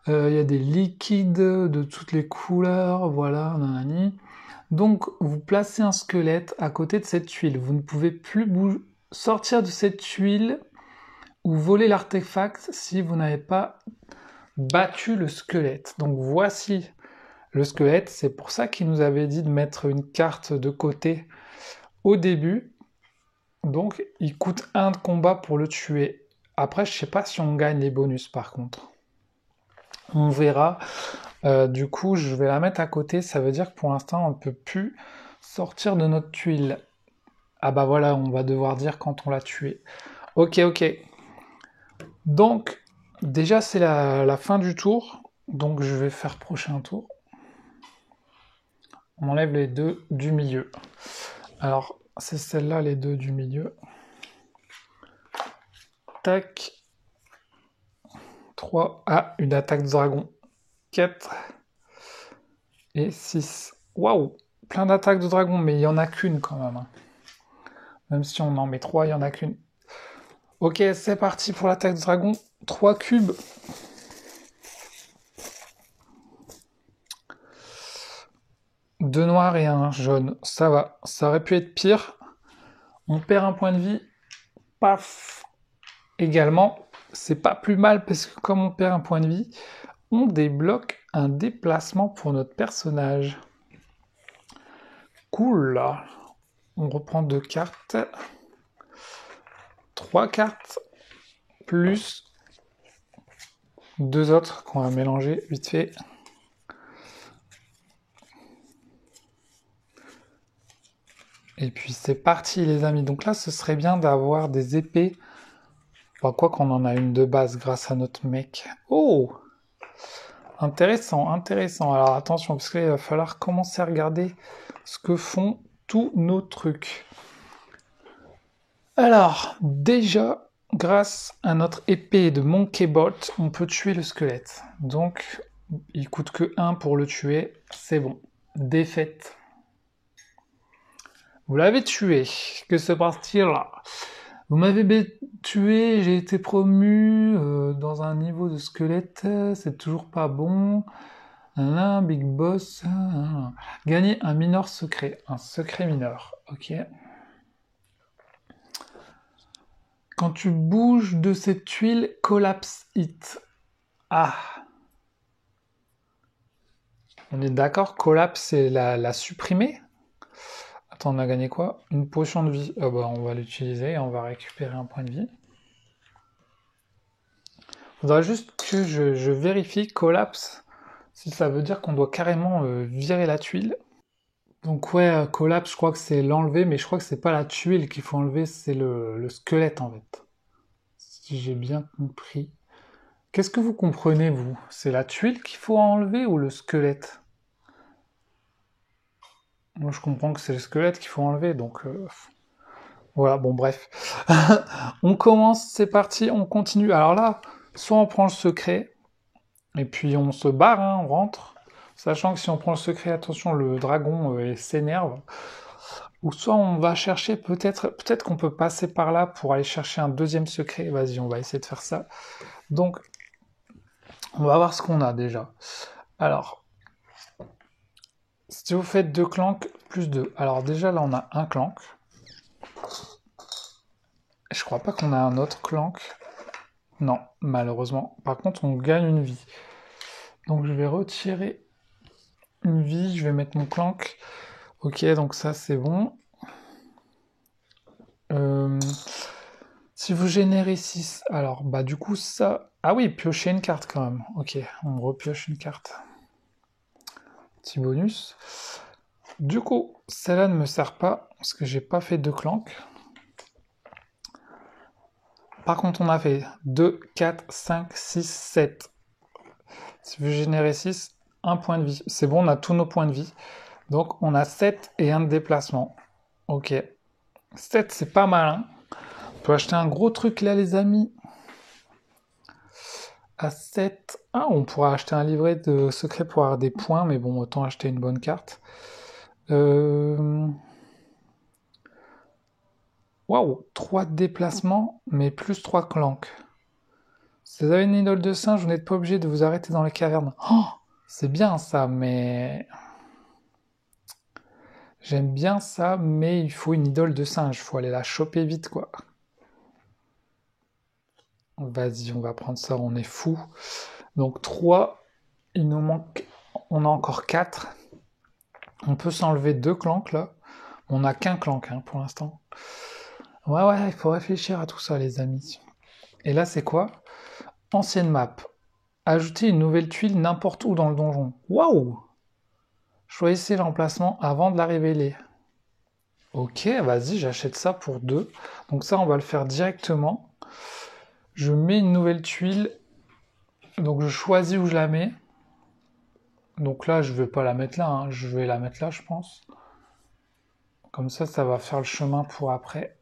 Il y a des liquides de toutes les couleurs, voilà, nanani. Donc vous placez un squelette à côté de cette tuile. Vous ne pouvez plus sortir de cette tuile ou voler l'artefact si vous n'avez pas battu le squelette. Donc voici le squelette, c'est pour ça qu'il nous avait dit de mettre une carte de côté au début. Donc il coûte 1 de combat pour le tuer. Après, je sais pas si on gagne les bonus par contre. On verra. Du coup, je vais la mettre à côté. Ça veut dire que pour l'instant, on ne peut plus sortir de notre tuile. Ah bah voilà, on va devoir dire quand on l'a tué. Ok, ok. Donc, déjà, c'est la fin du tour. Donc, je vais faire prochain tour. On enlève les deux du milieu. Alors, c'est celle-là, les deux du milieu. Tac. 3. Ah, une attaque de dragon. 4. Et 6. Waouh! Plein d'attaques de dragon, mais il n'y en a qu'une quand même. Hein. Même si on en met 3, il n'y en a qu'une. Ok, c'est parti pour l'attaque de dragon. 3 cubes. Deux noirs et un jaune. Ça va. Ça aurait pu être pire. On perd un point de vie. Paf. Également, c'est pas plus mal parce que comme on perd un point de vie, on débloque un déplacement pour notre personnage. Cool. On reprend 2 cartes. 3 cartes. Plus 2 autres qu'on va mélanger vite fait. Et puis c'est parti les amis. Donc là, ce serait bien d'avoir des épées. Enfin, quoi qu'on en a une de base grâce à notre mec. Oh! Intéressant, intéressant. Alors attention, parce qu'il va falloir commencer à regarder ce que font tous nos trucs. Alors, déjà, grâce à notre épée de Monkey Bolt, on peut tuer le squelette. Donc, il coûte que 1 pour le tuer. C'est bon. Défaite. Vous l'avez tué. Que se passe-t-il là? Vous m'avez tué, j'ai été promu dans un niveau de squelette, c'est toujours pas bon. Un big boss. Gagner un mineur secret. Un secret mineur. Ok. Quand tu bouges de cette tuile, collapse it. Ah. On est d'accord, collapse, c'est la supprimer. Attends, on a gagné quoi? Une potion de vie. Oh bah, on va l'utiliser et on va récupérer un point de vie. Faudrait juste que je vérifie collapse, si ça veut dire qu'on doit carrément virer la tuile. Donc ouais, collapse, je crois que c'est l'enlever, mais je crois que c'est pas la tuile qu'il faut enlever, c'est le squelette en fait. Si j'ai bien compris. Qu'est-ce que vous comprenez, vous? C'est la tuile qu'il faut enlever ou le squelette? Moi je comprends que c'est le squelette qu'il faut enlever, donc... Voilà, bon bref. On commence, c'est parti, on continue. Alors là, soit on prend le secret, et puis on se barre, hein, on rentre. Sachant que si on prend le secret, attention, le dragon s'énerve. Ou soit on va chercher, peut-être qu'on peut passer par là pour aller chercher un deuxième secret. Vas-y, on va essayer de faire ça. Donc, on va voir ce qu'on a déjà. Alors, si vous faites 2 clanks, plus 2. Alors déjà, là, on a un clank. Je crois pas qu'on a un autre clank. Non, malheureusement. Par contre, on gagne une vie. Donc, je vais retirer une vie. Je vais mettre mon clank. Ok, donc ça, c'est bon. Si vous générez 6, alors, bah du coup, ça... Ah oui, piocher une carte quand même. Ok, on repioche une carte. Petit bonus. Du coup, celle-là ne me sert pas, parce que j'ai pas fait 2 clanks. Par contre, on a fait 2, 4, 5, 6, 7. Si vous générez 6, un point de vie. C'est bon, on a tous nos points de vie. Donc, on a 7 et un de déplacement. Ok. 7, c'est pas mal, hein. On peut acheter un gros truc là, les amis. À 7. Ah, on pourra acheter un livret de secret pour avoir des points, mais bon, autant acheter une bonne carte. Waouh, 3 de déplacement, mais plus 3 clanks. Si vous avez une idole de singe, vous n'êtes pas obligé de vous arrêter dans les cavernes. Oh, c'est bien ça, mais... J'aime bien ça, mais il faut une idole de singe. Il faut aller la choper vite, quoi. Vas-y, on va prendre ça, on est fou. Donc 3, il nous manque... On a encore 4. On peut s'enlever 2 clanks, là. On n'a qu'un clank, hein, pour l'instant. Ouais, il faut réfléchir à tout ça, les amis. Et là, c'est quoi? Ancienne map. Ajouter une nouvelle tuile n'importe où dans le donjon. Waouh! Choisissez l'emplacement avant de la révéler. Ok, vas-y, j'achète ça pour 2. Donc ça, on va le faire directement. Je mets une nouvelle tuile. Donc je choisis où je la mets. Donc là, je vais pas la mettre là, hein. Je vais la mettre là, je pense. Comme ça va faire le chemin pour après.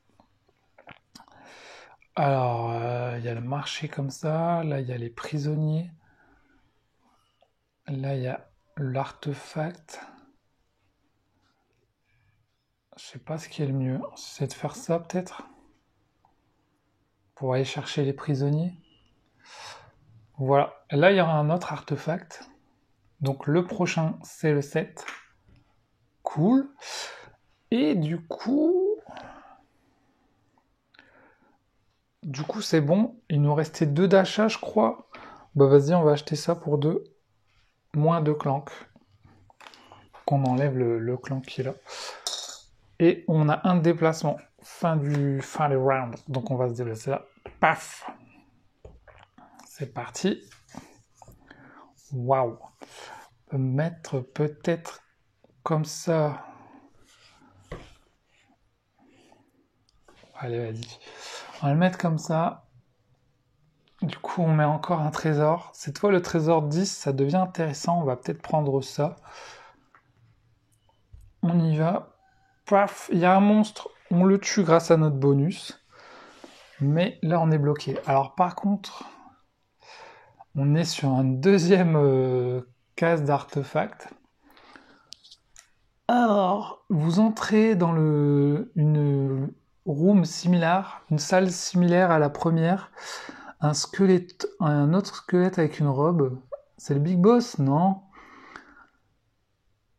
Alors, il y a le marché comme ça. Là, il y a les prisonniers. Là, il y a l'artefact. Je sais pas ce qui est le mieux. C'est de faire ça, peut-être? Pour aller chercher les prisonniers. Voilà. Là, il y aura un autre artefact. Donc, le prochain, c'est le 7. Cool. Et du coup, c'est bon. Il nous restait 2 d'achat, je crois. Bah, vas-y, on va acheter ça pour 2. Moins 2 clanks. Qu'on enlève le clank qui est là. Et on a un déplacement. Fin du round. Donc, on va se déplacer là. Paf! C'est parti. Waouh! On peut mettre peut-être comme ça. Allez, vas-y. On va le mettre comme ça. Du coup, on met encore un trésor. Cette fois, le trésor 10, ça devient intéressant. On va peut-être prendre ça. On y va. Paf, il y a un monstre. On le tue grâce à notre bonus. Mais là, on est bloqué. Alors, par contre, on est sur un deuxième case d'artefact. Alors, vous entrez dans une room similaire, une salle similaire à la première. Un autre squelette avec une robe. C'est le Big Boss, non?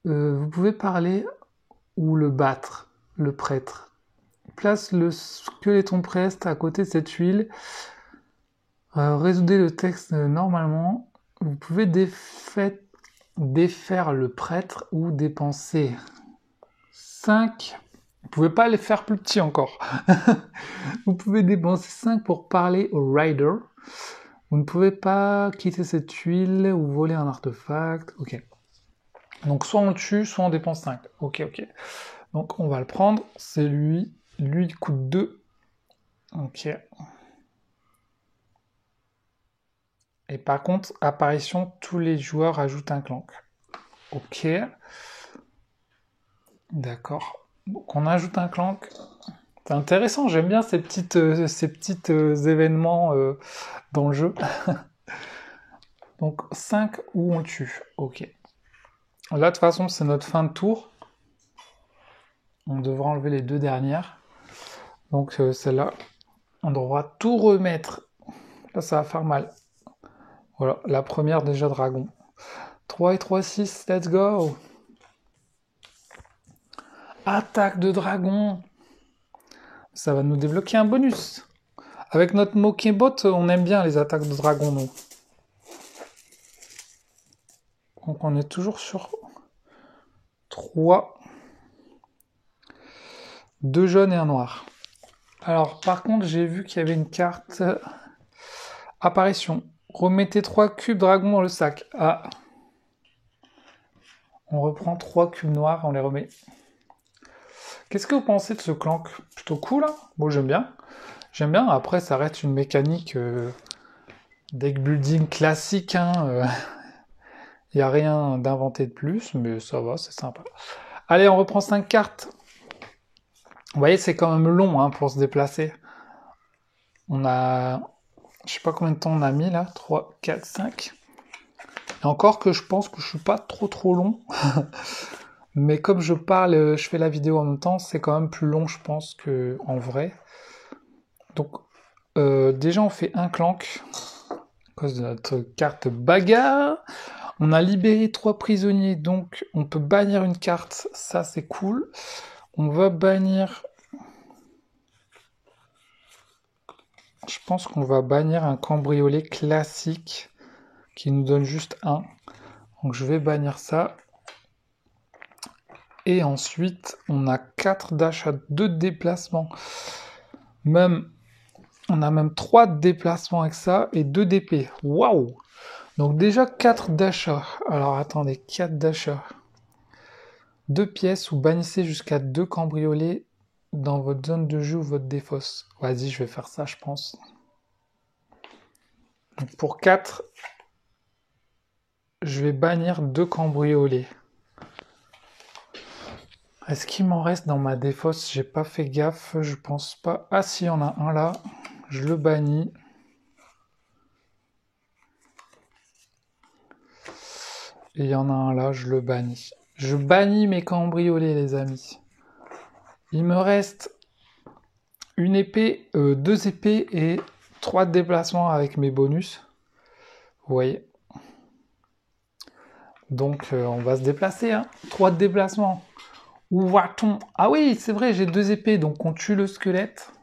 Vous pouvez parler ou le battre, le prêtre. Place le squeletton preste à côté de cette huile. Résoudez le texte normalement. Vous pouvez défaire le prêtre ou dépenser 5. Vous pouvez pas les faire plus petits encore. Vous pouvez dépenser 5 pour parler au rider. Vous ne pouvez pas quitter cette huile ou voler un artefact. Ok. Donc soit on tue, soit on dépense 5. Ok. Donc on va le prendre. C'est lui. Lui, il coûte 2. Ok. Et par contre, apparition, tous les joueurs ajoutent un clank. Ok. D'accord. Donc on ajoute un clank. C'est intéressant, j'aime bien ces petites événements dans le jeu. Donc 5 où on tue. Ok. Là, de toute façon, c'est notre fin de tour. On devra enlever les 2 dernières. Donc celle-là, on devra tout remettre. Là, ça va faire mal. Voilà, la première déjà dragon. 3 et 3, 6, let's go. Attaque de dragon. Ça va nous débloquer un bonus. Avec notre Mokebot, on aime bien les attaques de dragon, nous. Donc on est toujours sur 3. 2 jaunes et un noir. Alors, par contre, j'ai vu qu'il y avait une carte... Apparition. Remettez 3 cubes dragon dans le sac. Ah. On reprend 3 cubes noirs, on les remet. Qu'est-ce que vous pensez de ce clank? Plutôt cool, hein? Bon, j'aime bien. J'aime bien. Après, ça reste une mécanique deck building classique, hein. Il n'y a rien d'inventé de plus, mais ça va, c'est sympa. Allez, on reprend 5 cartes. Vous voyez, c'est quand même long hein, pour se déplacer. On a... Je sais pas combien de temps on a mis là. 3, 4, 5. Et encore que je pense que je suis pas trop long. Mais comme je parle, je fais la vidéo en même temps, c'est quand même plus long, je pense, qu'en vrai. Donc, déjà, on fait un clank. À cause de notre carte bagarre. On a libéré 3 prisonniers, donc on peut bannir une carte. Ça, c'est cool. On va bannir... Je pense qu'on va bannir un cambriolet classique qui nous donne juste 1. Donc je vais bannir ça. Et ensuite, on a 4 d'achat, 2 de déplacement. On a même 3 de déplacement avec ça et 2 d'épée. Waouh! Donc déjà 4 d'achat. Alors attendez, 4 d'achat. 2 pièces ou bannissez jusqu'à 2 cambriolets dans votre zone de jeu ou votre défausse. Vas-y, je vais faire ça, je pense. Donc pour 4, je vais bannir 2 cambriolets. Est-ce qu'il m'en reste dans ma défausse? J'ai pas fait gaffe, je pense pas. Ah si, il y en a un là. Je le bannis. Et il y en a un là, je le bannis. Je bannis mes cambriolets, les amis. Il me reste une épée, 2 épées et 3 de déplacement avec mes bonus. Vous voyez. Donc on va se déplacer, hein. 3 de déplacement. Où va-t-on? Ah oui, c'est vrai, j'ai 2 épées, donc on tue le squelette.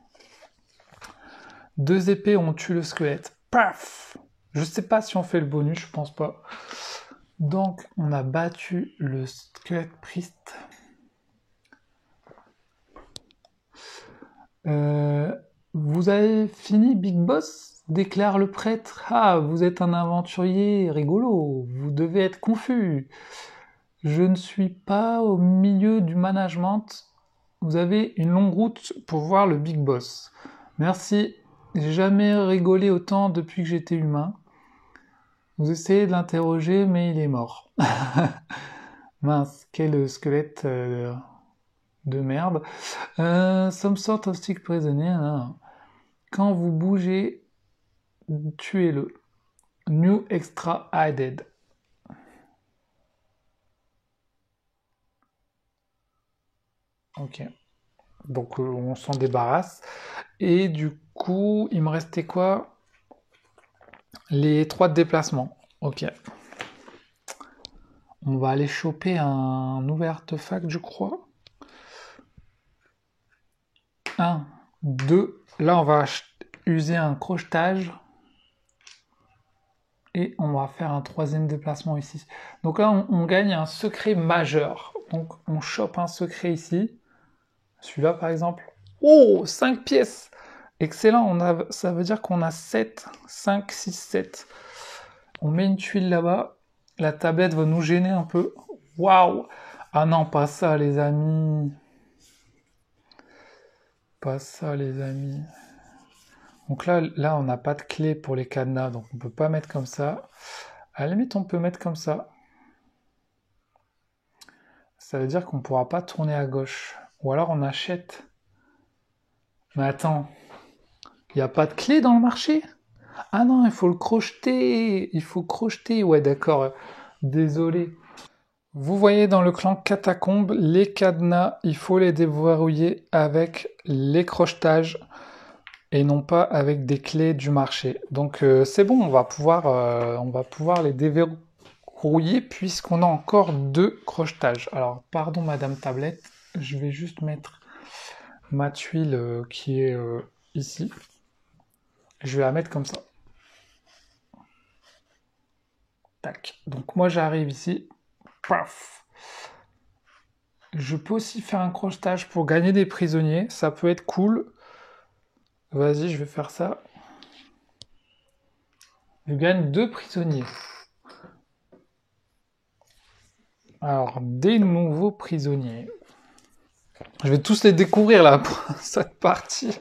2 épées, on tue le squelette. Paf! Je sais pas si on fait le bonus, je pense pas. Donc, on a battu le squelette priest. Vous avez fini, Big Boss? Déclare le prêtre. Ah, vous êtes un aventurier rigolo. Vous devez être confus. Je ne suis pas au milieu du management. Vous avez une longue route pour voir le Big Boss. Merci. J'ai jamais rigolé autant depuis que j'étais humain. Vous essayez de l'interroger, mais il est mort. Mince, quel squelette de merde. Some sort of stick prisonnier. Quand vous bougez, tuez-le. New extra added. Ok. Donc on s'en débarrasse. Et du coup, il me restait quoi? Les 3 de déplacement. Ok. On va aller choper un nouvel artefact, je crois. 1, 2. Là, on va user un crochetage. Et on va faire un 3e déplacement ici. Donc là, on gagne un secret majeur. Donc on chope un secret ici. Celui-là, par exemple. Oh, 5 pièces! Excellent, ça veut dire qu'on a 7, 5, 6, 7. On met une tuile là-bas. La tablette va nous gêner un peu. Waouh! Ah non, pas ça, les amis. Pas ça, les amis. Donc là, on n'a pas de clé pour les cadenas, donc on ne peut pas mettre comme ça. À la limite, on peut mettre comme ça. Ça veut dire qu'on ne pourra pas tourner à gauche. Ou alors on achète Mais attends, il n'y a pas de clé dans le marché? Ah non, il faut le crocheter. Il faut crocheter. Ouais, d'accord. Désolé. Vous voyez dans le clan Catacombe, les cadenas, il faut les déverrouiller avec les crochetages et non pas avec des clés du marché. Donc c'est bon, on va pouvoir les déverrouiller puisqu'on a encore 2 crochetages. Alors, pardon Madame Tablette, je vais juste mettre ma tuile qui est ici. Je vais la mettre comme ça. Tac. Donc moi j'arrive ici. Paf. Je peux aussi faire un crochetage pour gagner des prisonniers. Ça peut être cool. Vas-y, je vais faire ça. Je gagne 2 prisonniers. Alors, des nouveaux prisonniers. Je vais tous les découvrir là pour cette partie.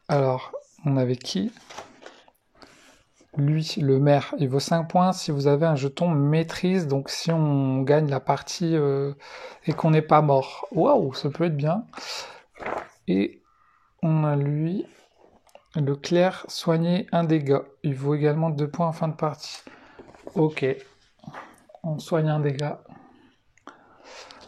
Alors, on avait qui? Lui, le maire, il vaut 5 points si vous avez un jeton maîtrise, donc si on gagne la partie et qu'on n'est pas mort. Waouh, ça peut être bien. Et on a lui, le clerc, soigner un dégât. Il vaut également 2 points en fin de partie. Ok, on soigne un dégât.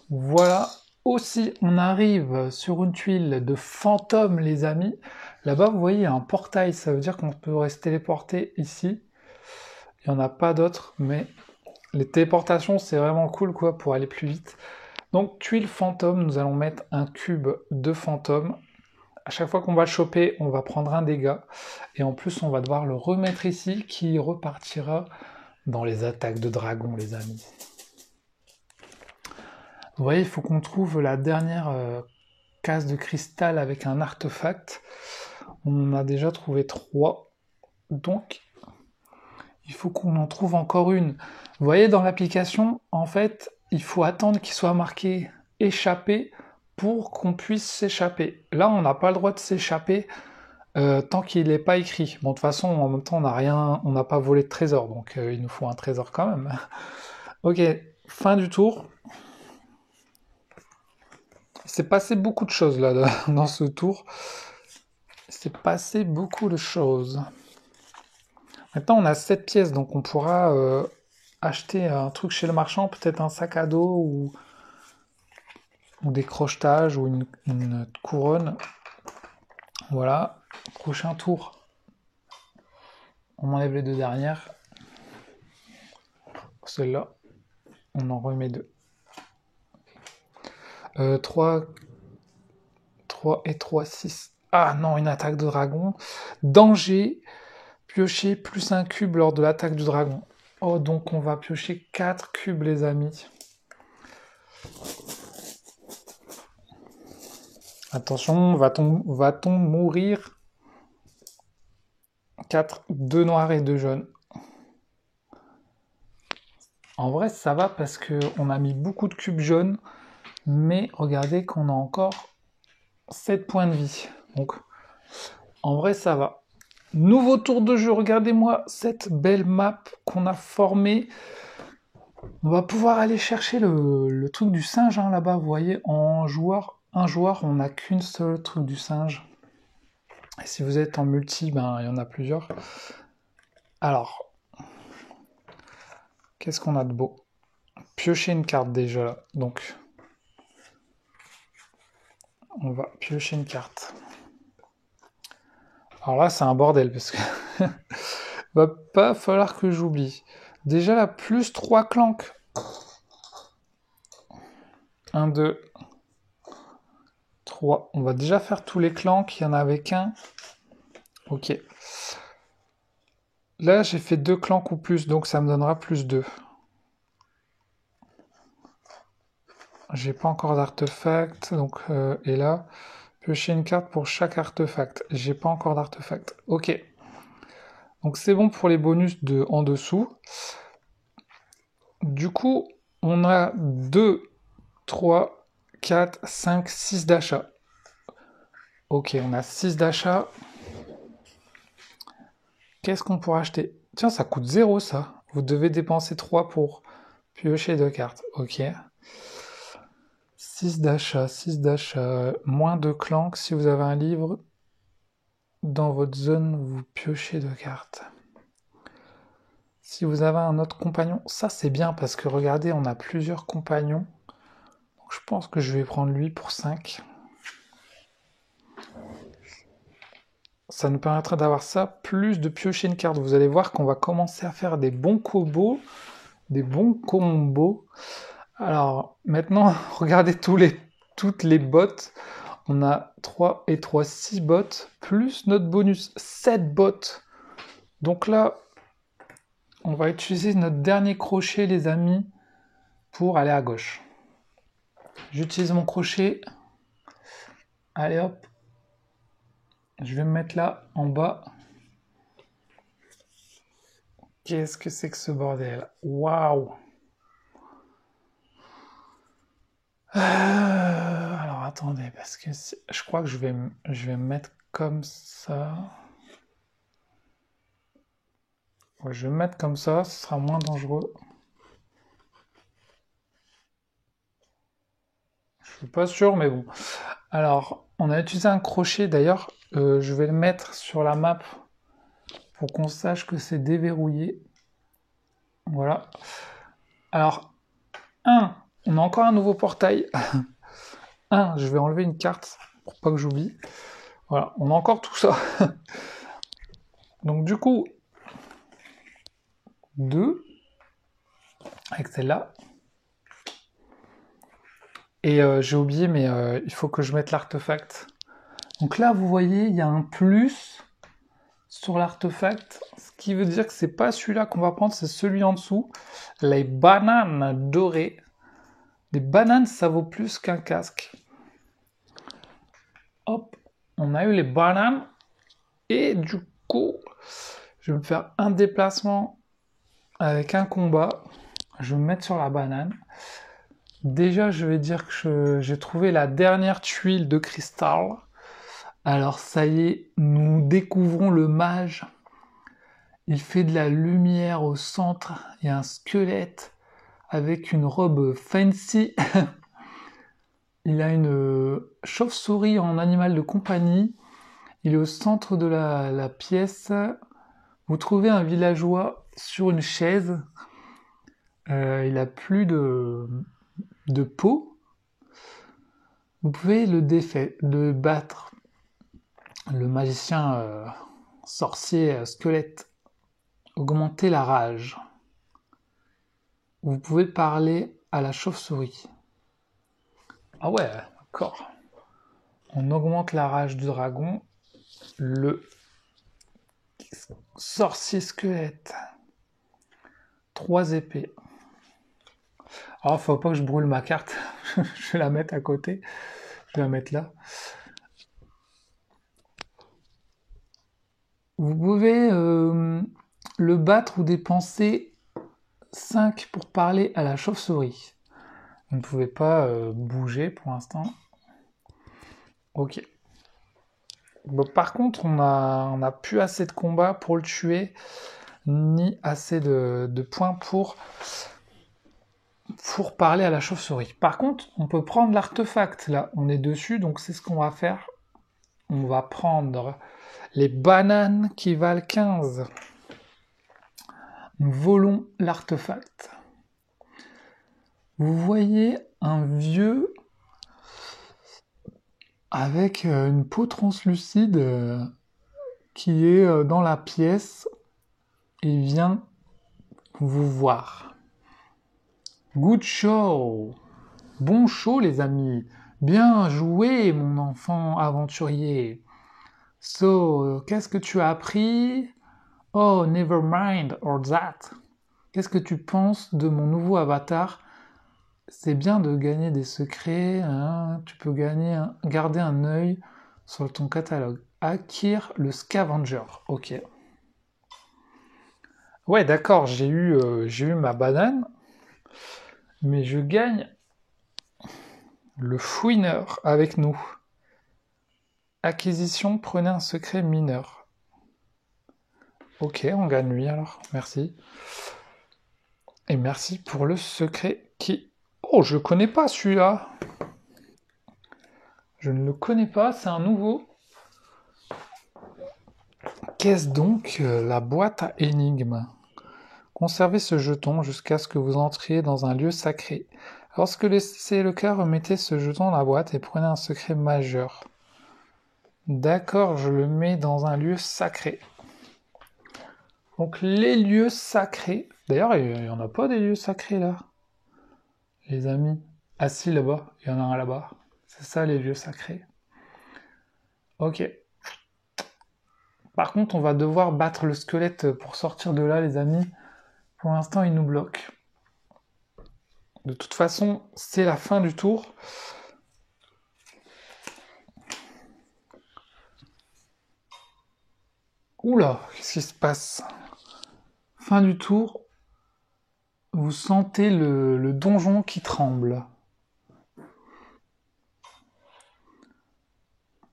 Voilà. Aussi, on arrive sur une tuile de fantôme, les amis. Là-bas, vous voyez, il y a un portail. Ça veut dire qu'on peut rester téléporté ici. Il n'y en a pas d'autres, mais les téléportations, c'est vraiment cool, quoi, pour aller plus vite. Donc, tuile fantôme, nous allons mettre un cube de fantôme. À chaque fois qu'on va le choper, on va prendre un dégât. Et en plus, on va devoir le remettre ici, qui repartira dans les attaques de dragon, les amis. Vous voyez, il faut qu'on trouve la dernière case de cristal avec un artefact. On en a déjà trouvé 3. Donc, il faut qu'on en trouve encore une. Vous voyez, dans l'application, en fait, il faut attendre qu'il soit marqué « échapper » pour qu'on puisse s'échapper. Là, on n'a pas le droit de s'échapper tant qu'il n'est pas écrit. Bon, de toute façon, en même temps, on n'a pas volé de trésor, donc il nous faut un trésor quand même. Ok, fin du tour. Il s'est passé beaucoup de choses là dans ce tour. Il s'est passé beaucoup de choses. Maintenant, on a 7 pièces, donc on pourra acheter un truc chez le marchand, peut-être un sac à dos ou des crochetages ou une couronne. Voilà. Prochain tour. On enlève les 2 dernières. Celle-là, on en remet 2. 3 et 3, 6. Ah non, une attaque de dragon. Danger. Piocher plus un cube lors de l'attaque du dragon. Oh, donc on va piocher 4 cubes, les amis. Attention, va-t-on mourir? 4, 2 noirs et 2 jaunes. En vrai, ça va parce qu'on a mis beaucoup de cubes jaunes, mais regardez qu'on a encore 7 points de vie. Donc, en vrai, ça va. Nouveau tour de jeu, regardez-moi cette belle map qu'on a formée. On va pouvoir aller chercher le truc du singe hein, là-bas, vous voyez, en joueur, un joueur, on n'a qu'une seule truc du singe. Et si vous êtes en multi, ben il y en a plusieurs. Alors, qu'est-ce qu'on a de beau? Piocher une carte déjà là, donc on va piocher une carte. Alors là, c'est un bordel parce que va pas falloir que j'oublie. Déjà la plus 3 clanques. 1, 2, 3. On va déjà faire tous les clanques, il y en avait qu'un. Ok. Là, j'ai fait 2 clanques ou plus, donc ça me donnera plus 2. J'ai pas encore d'artefact, donc et là, piocher une carte pour chaque artefact. J'ai pas encore d'artefact. Ok. Donc c'est bon pour les bonus de en dessous. Du coup, on a 2, 3, 4, 5, 6 d'achat. Ok, on a 6 d'achat. Qu'est-ce qu'on pourra acheter? Tiens, ça coûte 0 ça. Vous devez dépenser 3 pour piocher 2 cartes. Ok. 6 d'achat, 6 d'achat. Moins de clank. Si vous avez un livre dans votre zone, vous piochez 2 cartes. Si vous avez un autre compagnon, ça c'est bien parce que regardez, on a plusieurs compagnons. Donc, je pense que je vais prendre lui pour 5. Ça nous permettra d'avoir ça, plus de piocher une carte. Vous allez voir qu'on va commencer à faire des bons combos, des bons combos. Alors, maintenant, regardez toutes les bottes. On a 3 et 3, 6 bottes, plus notre bonus, 7 bottes. Donc là, on va utiliser notre dernier crochet, les amis, pour aller à gauche. J'utilise mon crochet. Allez hop. Je vais me mettre là, en bas. Qu'est-ce que c'est que ce bordel? Waouh! Alors attendez, parce que je crois que je vais me mettre comme ça. Ouais, je vais me mettre comme ça, ce sera moins dangereux. Je suis pas sûr, mais bon. Alors, on a utilisé un crochet, d'ailleurs, je vais le mettre sur la map pour qu'on sache que c'est déverrouillé. Voilà. Alors, on a encore un nouveau portail. Je vais enlever une carte pour pas que j'oublie. Voilà, on a encore tout ça. Donc du coup, 2 avec celle-là. Et j'ai oublié, mais il faut que je mette l'artefact. Donc là, vous voyez, il y a un plus sur l'artefact, ce qui veut dire que c'est pas celui-là qu'on va prendre, c'est celui en dessous. Les bananes dorées. Les bananes, ça vaut plus qu'un casque. Hop, on a eu les bananes. Et du coup, je vais me faire un déplacement avec un combat. Je vais me mettre sur la banane. Déjà, je vais dire que j'ai trouvé la dernière tuile de cristal. Alors ça y est, nous découvrons le mage. Il fait de la lumière au centre. Il y a un squelette avec une robe fancy. Il a une chauve-souris en animal de compagnie. Il est au centre de la pièce. Vous trouvez un villageois sur une chaise. Il a plus de peau. Vous pouvez le battre. Le magicien sorcier squelette. Augmenter la rage. Vous pouvez parler à la chauve-souris. Ah ouais, d'accord. On augmente la rage du dragon. Le sorcier squelette. 3 épées. Alors, faut pas que je brûle ma carte. Je vais la mettre à côté. Je vais la mettre là. Vous pouvez le battre ou dépenser 5 pour parler à la chauve-souris. Vous ne pouvez pas bouger pour l'instant. Ok. Bon, par contre, on a plus assez de combats pour le tuer, ni assez de points pour parler à la chauve-souris. Par contre, on peut prendre l'artefact, là, on est dessus, donc c'est ce qu'on va faire. On va prendre les bananes qui valent 15. Nous volons l'artefact. Vous voyez un vieux avec une peau translucide qui est dans la pièce et vient vous voir. Good show! Bon show, les amis! Bien joué, mon enfant aventurier! So, qu'est-ce que tu as appris? Oh, never mind or that. Qu'est-ce que tu penses de mon nouveau avatar? C'est bien de gagner des secrets, hein. Tu peux garder un œil sur ton catalogue. Acquire le scavenger. Ok. Ouais, d'accord, j'ai eu ma banane, mais je gagne le fouineur avec nous. Acquisition, prenez un secret mineur. Ok, on gagne lui alors, merci. Et merci pour le secret qui... Oh, je connais pas celui-là. Je ne le connais pas, c'est un nouveau. Qu'est-ce donc la boîte à énigmes? Conservez ce jeton jusqu'à ce que vous entriez dans un lieu sacré. Lorsque c'est le cas, remettez ce jeton dans la boîte et prenez un secret majeur. D'accord, je le mets dans un lieu sacré. Donc les lieux sacrés. D'ailleurs, il n'y en a pas des lieux sacrés là, les amis. Ah si, là-bas, il y en a un là-bas. C'est ça les lieux sacrés. Ok. Par contre, on va devoir battre le squelette pour sortir de là, les amis. Pour l'instant, il nous bloque. De toute façon, c'est la fin du tour. Oula, qu'est-ce qui se passe? Fin du tour. Vous sentez le donjon qui tremble.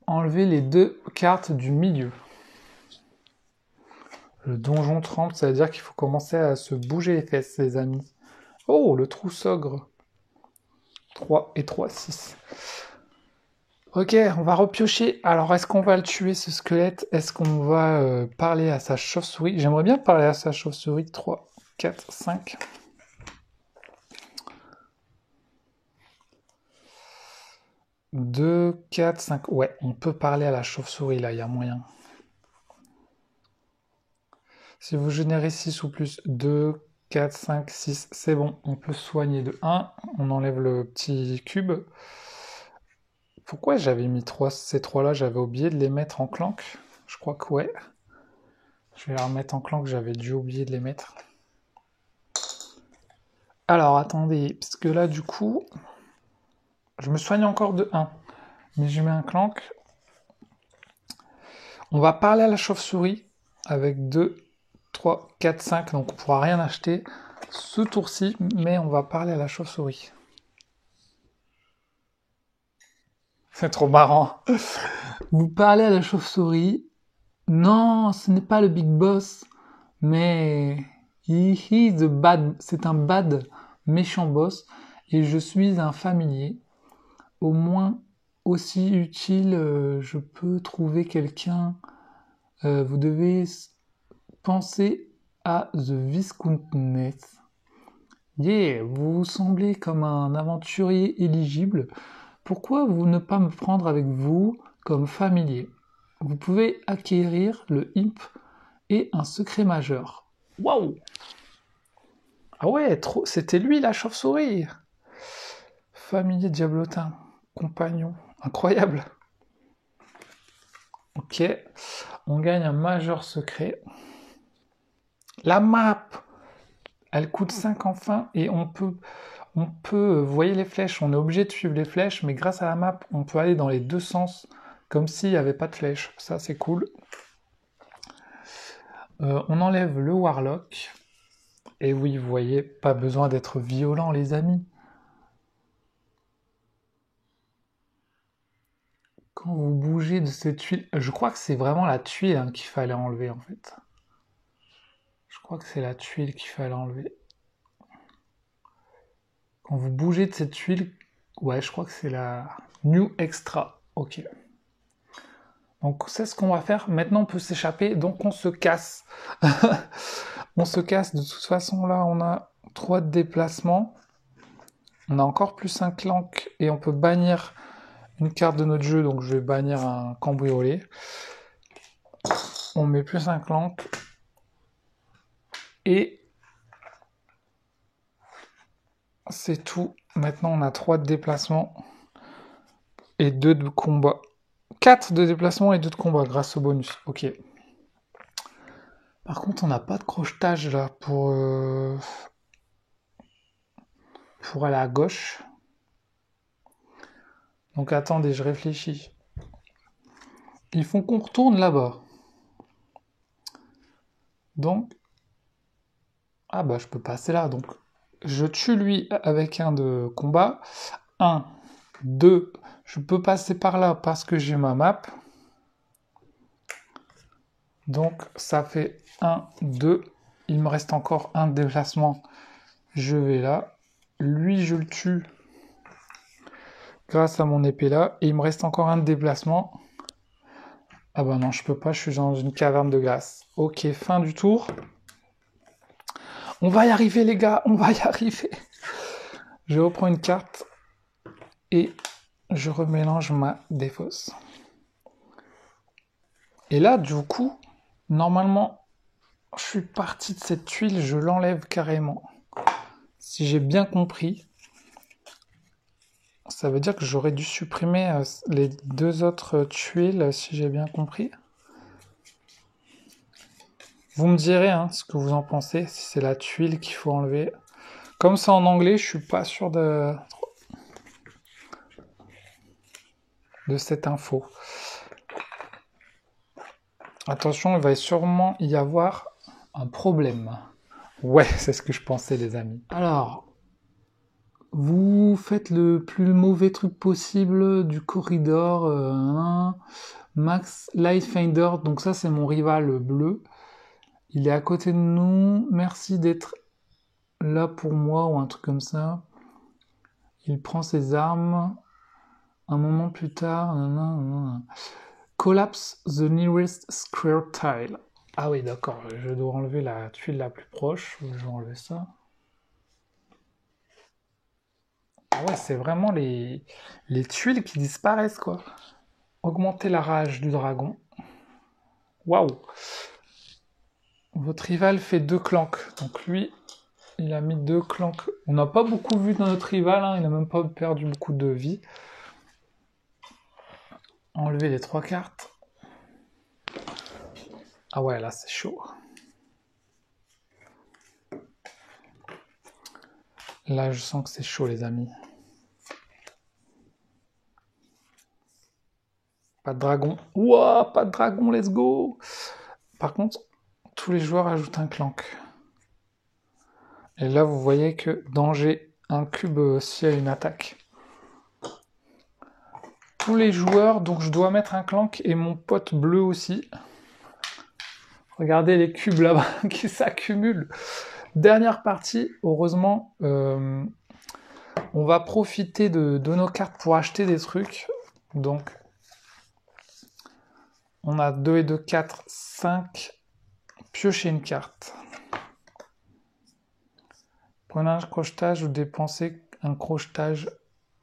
Enlevez les 2 cartes du milieu. Le donjon tremble, ça veut dire qu'il faut commencer à se bouger les fesses, les amis. Oh, le trou s'ogre. 3 et 3, 6. Ok, on va repiocher. Alors, est-ce qu'on va le tuer, ce squelette? Est-ce qu'on va parler à sa chauve-souris? J'aimerais bien parler à sa chauve-souris. 3, 4, 5. « 2, 4, 5... » Ouais, on peut parler à la chauve-souris, là, il y a moyen. Si vous générez 6 ou plus, 2, 4, 5, 6, c'est bon. On peut soigner de 1. On enlève le petit cube. Pourquoi j'avais mis 3, ces 3-là? J'avais oublié de les mettre en clank. Je crois que ouais. Je vais les remettre en clank, j'avais dû oublier de les mettre. Alors, attendez, parce que là, du coup, je me soigne encore de 1. Mais je mets un clank. On va parler à la chauve-souris avec 2, 3, 4, 5. Donc, on ne pourra rien acheter ce tour-ci, mais on va parler à la chauve-souris. C'est trop marrant. Vous parlez à la chauve-souris. Non, ce n'est pas le Big Boss, mais he is a bad. C'est un bad, méchant boss, et je suis un familier. Au moins aussi utile, je peux trouver quelqu'un. Vous devez penser à The Viscountess. Yeah, vous semblez comme un aventurier éligible. Pourquoi vous ne pas me prendre avec vous comme familier? Vous pouvez acquérir le imp et un secret majeur. Waouh! Ah ouais, trop, c'était lui la chauve-souris. Familier diablotin, compagnon, incroyable. Ok, on gagne un majeur secret. La map, elle coûte 5 enfin et on peut, vous voyez les flèches, on est obligé de suivre les flèches, mais grâce à la map, on peut aller dans les deux sens, comme s'il n'y avait pas de flèches. Ça, c'est cool. On enlève le Warlock. Et oui, vous voyez, pas besoin d'être violent, les amis. Quand vous bougez de cette tuile... Je crois que c'est vraiment la tuile hein, qu'il fallait enlever, en fait. Je crois que c'est la tuile qu'il fallait enlever. Quand vous bougez de cette tuile... Ouais, je crois que c'est la New Extra. Ok. Donc, c'est ce qu'on va faire. Maintenant, on peut s'échapper. Donc, on se casse. On se casse. De toute façon, là, on a 3 de déplacement. On a encore plus un clank. Et on peut bannir une carte de notre jeu. Donc, je vais bannir un cambriolé. On met plus un clank. Et c'est tout. Maintenant, on a 3 de déplacement. Et 2 de combat. 4 de déplacement et 2 de combat grâce au bonus. Ok. Par contre, on n'a pas de crochetage là pour aller à gauche. Donc attendez, je réfléchis. Ils font qu'on retourne là-bas. Donc... Ah bah je peux passer là. Donc je tue lui avec un de combat. 1, 2. Je peux passer par là parce que j'ai ma map. Donc ça fait 1, 2. Il me reste encore un déplacement. Je vais là. Lui, je le tue grâce à mon épée là. Et il me reste encore un de déplacement. Ah bah non, je peux pas, je suis dans une caverne de glace. Ok, fin du tour. On va y arriver les gars, on va y arriver. Je reprends une carte et je remélange ma défausse. Et là, du coup, normalement, je suis parti de cette tuile, je l'enlève carrément. Si j'ai bien compris, ça veut dire que j'aurais dû supprimer les deux autres tuiles, si j'ai bien compris. Vous me direz hein, ce que vous en pensez, si c'est la tuile qu'il faut enlever. Comme c'est en anglais, je suis pas sûr de cette info. Attention, il va sûrement y avoir un problème. Ouais, c'est ce que je pensais, les amis. Alors, vous faites le plus mauvais truc possible du corridor. Max Lightfinder, donc ça c'est mon rival bleu. Il est à côté de nous. Merci d'être là pour moi ou un truc comme ça. Il prend ses armes. Un moment plus tard. Collapse the nearest square tile. Ah oui, d'accord. Je dois enlever la tuile la plus proche. Je vais enlever ça. Ah ouais, c'est vraiment les tuiles qui disparaissent, quoi. Augmenter la rage du dragon. Waouh! Votre rival fait 2 clanks. Donc lui, il a mis 2 clanks. On n'a pas beaucoup vu dans notre rival, hein. Il n'a même pas perdu beaucoup de vie. Enlever les 3 cartes. Ah ouais, là c'est chaud. Là, je sens que c'est chaud, les amis. Pas de dragon. Ouah, pas de dragon, let's go! Par contre, tous les joueurs ajoutent un clank. Et là, vous voyez que danger, un cube aussi à une attaque. Tous les joueurs, donc je dois mettre un clank et mon pote bleu aussi. Regardez les cubes là-bas qui s'accumulent. Dernière partie, heureusement, on va profiter de nos cartes pour acheter des trucs. Donc, on a 2 et 2, 4, 5. Piocher une carte. Prenez un crochetage ou dépensez un crochetage.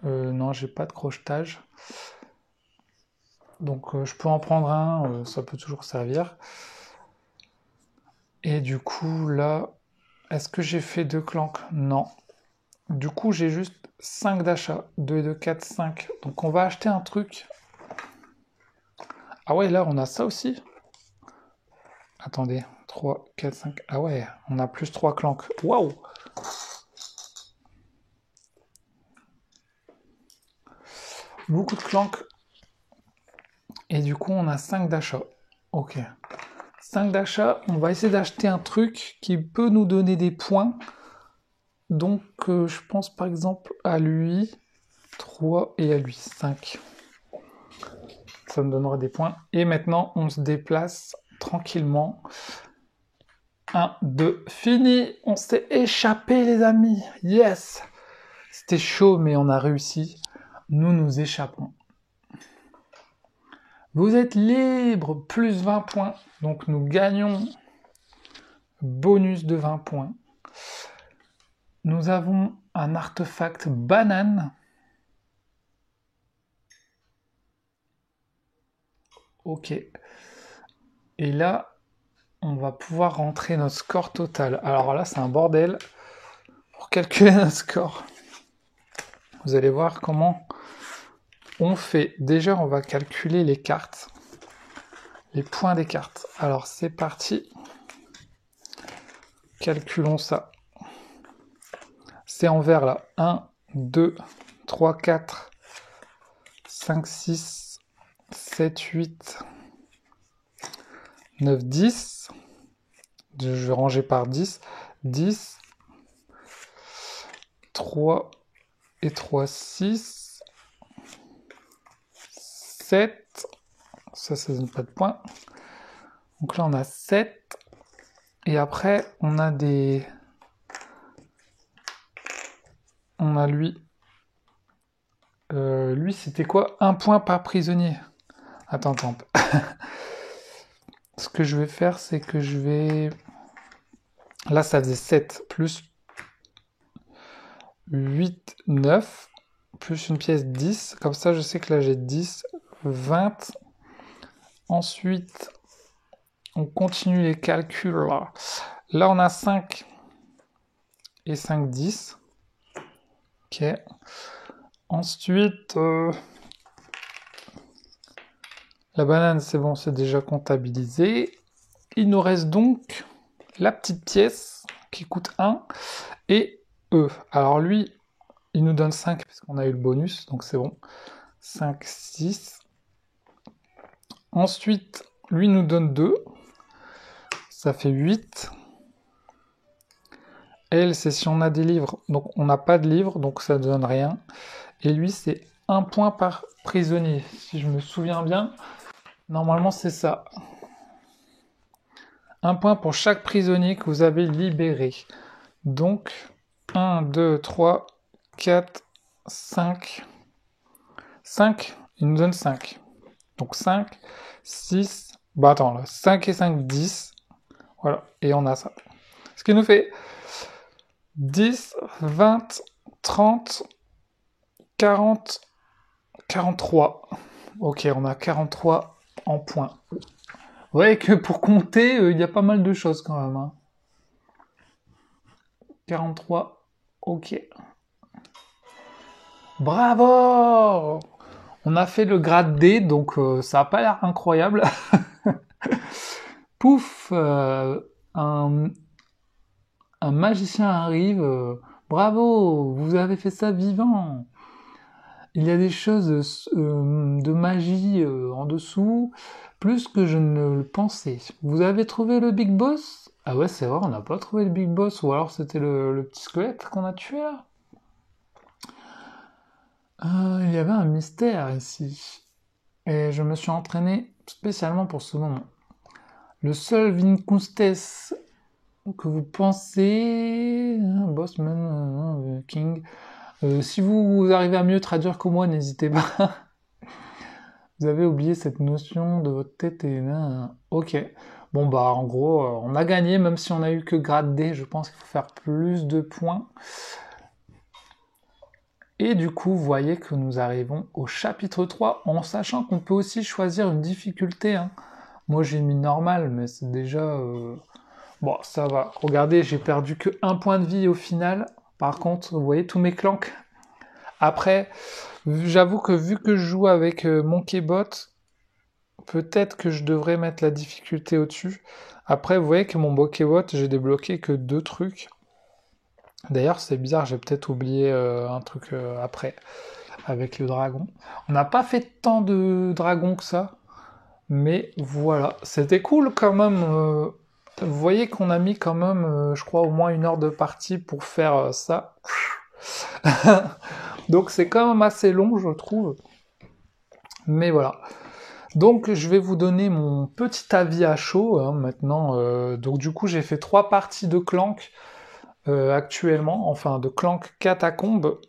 Non, j'ai pas de crochetage. Donc, je peux en prendre un, ça peut toujours servir. Et du coup, là, est-ce que j'ai fait 2 clanks? Non. Du coup, j'ai juste 5 d'achat. 2 et 2, 4, 5. Donc, on va acheter un truc. Ah ouais, là, on a ça aussi. Attendez. 3, 4, 5. Ah ouais, on a plus 3 clanks. Waouh! Beaucoup de clanks. Et du coup, on a 5 d'achat. Ok. 5 d'achat. On va essayer d'acheter un truc qui peut nous donner des points. Donc, je pense par exemple à lui. 3 et à lui 5. Ça me donnera des points. Et maintenant, on se déplace tranquillement. 1, 2, fini. On s'est échappé, les amis. Yes. C'était chaud, mais on a réussi. Nous nous échappons. Vous êtes libre, plus 20 points. Donc nous gagnons bonus de 20 points. Nous avons un artefact banane. Ok. Et là, on va pouvoir rentrer notre score total. Alors là, c'est un bordel pour calculer notre score. Vous allez voir comment on fait. Déjà, on va calculer les cartes. Les points des cartes. Alors, c'est parti. Calculons ça. C'est en vert là. 1, 2, 3, 4, 5, 6, 7, 8, 9, 10. Je vais ranger par 10. 10, 3 et 3, 6, 7. Ça donne pas de points. Donc là, on a 7. Et après, on a des... On a lui. Lui, c'était quoi? Un point par prisonnier. Attends. Ce que je vais faire, c'est que je vais... Là, ça faisait 7 plus 8, 9, plus une pièce 10. Comme ça, je sais que là, j'ai 10, 20. Ensuite, on continue les calculs. Là, on a 5 et 5, 10. Ok. Ensuite, la banane, c'est bon, c'est déjà comptabilisé. Il nous reste donc la petite pièce qui coûte 1 et E. Alors lui, il nous donne 5 puisqu'on a eu le bonus, donc c'est bon. 5, 6. Ensuite, lui nous donne 2. Ça fait 8. Elle, c'est si on a des livres. Donc on n'a pas de livres, donc ça ne donne rien. Et lui, c'est 1 point par prisonnier. Si je me souviens bien, normalement c'est ça. 1 point pour chaque prisonnier que vous avez libéré. Donc 1, 2, 3, 4, 5. 5, il nous donne 5. Donc 5, 6, bah attends, là, 5 et 5, 10. Voilà, et on a ça. Ce qui nous fait 10, 20, 30, 40, 43. Ok, on a 43 en points. Vous voyez que pour compter, il y a pas mal de choses quand même. Hein. 43, ok. Bravo! On a fait le grade D, donc ça n'a pas l'air incroyable. Pouf! Un magicien arrive. Bravo! Vous avez fait ça vivant! Il y a des choses de magie en dessous, plus que je ne le pensais. Vous avez trouvé le Big Boss? Ah ouais, c'est vrai, on n'a pas trouvé le Big Boss, ou alors c'était le petit squelette qu'on a tué là? Il y avait un mystère ici. Et je me suis entraîné spécialement pour ce moment. Le seul Vincustes que vous pensez... Bossman, King... si vous arrivez à mieux traduire que moi, n'hésitez pas. Vous avez oublié cette notion de votre tête et... Ok. Bon bah en gros, on a gagné, même si on a eu que grade D, je pense qu'il faut faire plus de points. Et du coup, vous voyez que nous arrivons au chapitre 3, en sachant qu'on peut aussi choisir une difficulté. Hein. Moi j'ai mis normal, mais c'est déjà... Bon, ça va. Regardez, j'ai perdu que 1 point de vie au final. Par contre, vous voyez tous mes clanks. Après, j'avoue que vu que je joue avec Monkeybot, peut-être que je devrais mettre la difficulté au-dessus. Après, vous voyez que mon Monkeybot, j'ai débloqué que 2 trucs. D'ailleurs, c'est bizarre, j'ai peut-être oublié un truc après, avec le dragon. On n'a pas fait tant de dragons que ça, mais voilà. C'était cool quand même. Vous voyez qu'on a mis quand même, je crois, au moins 1 heure de partie pour faire ça. Donc c'est quand même assez long, je trouve. Mais voilà. Donc je vais vous donner mon petit avis à chaud hein, maintenant. Donc du coup j'ai fait 3 parties de Clank actuellement, enfin de Clank Catacombe.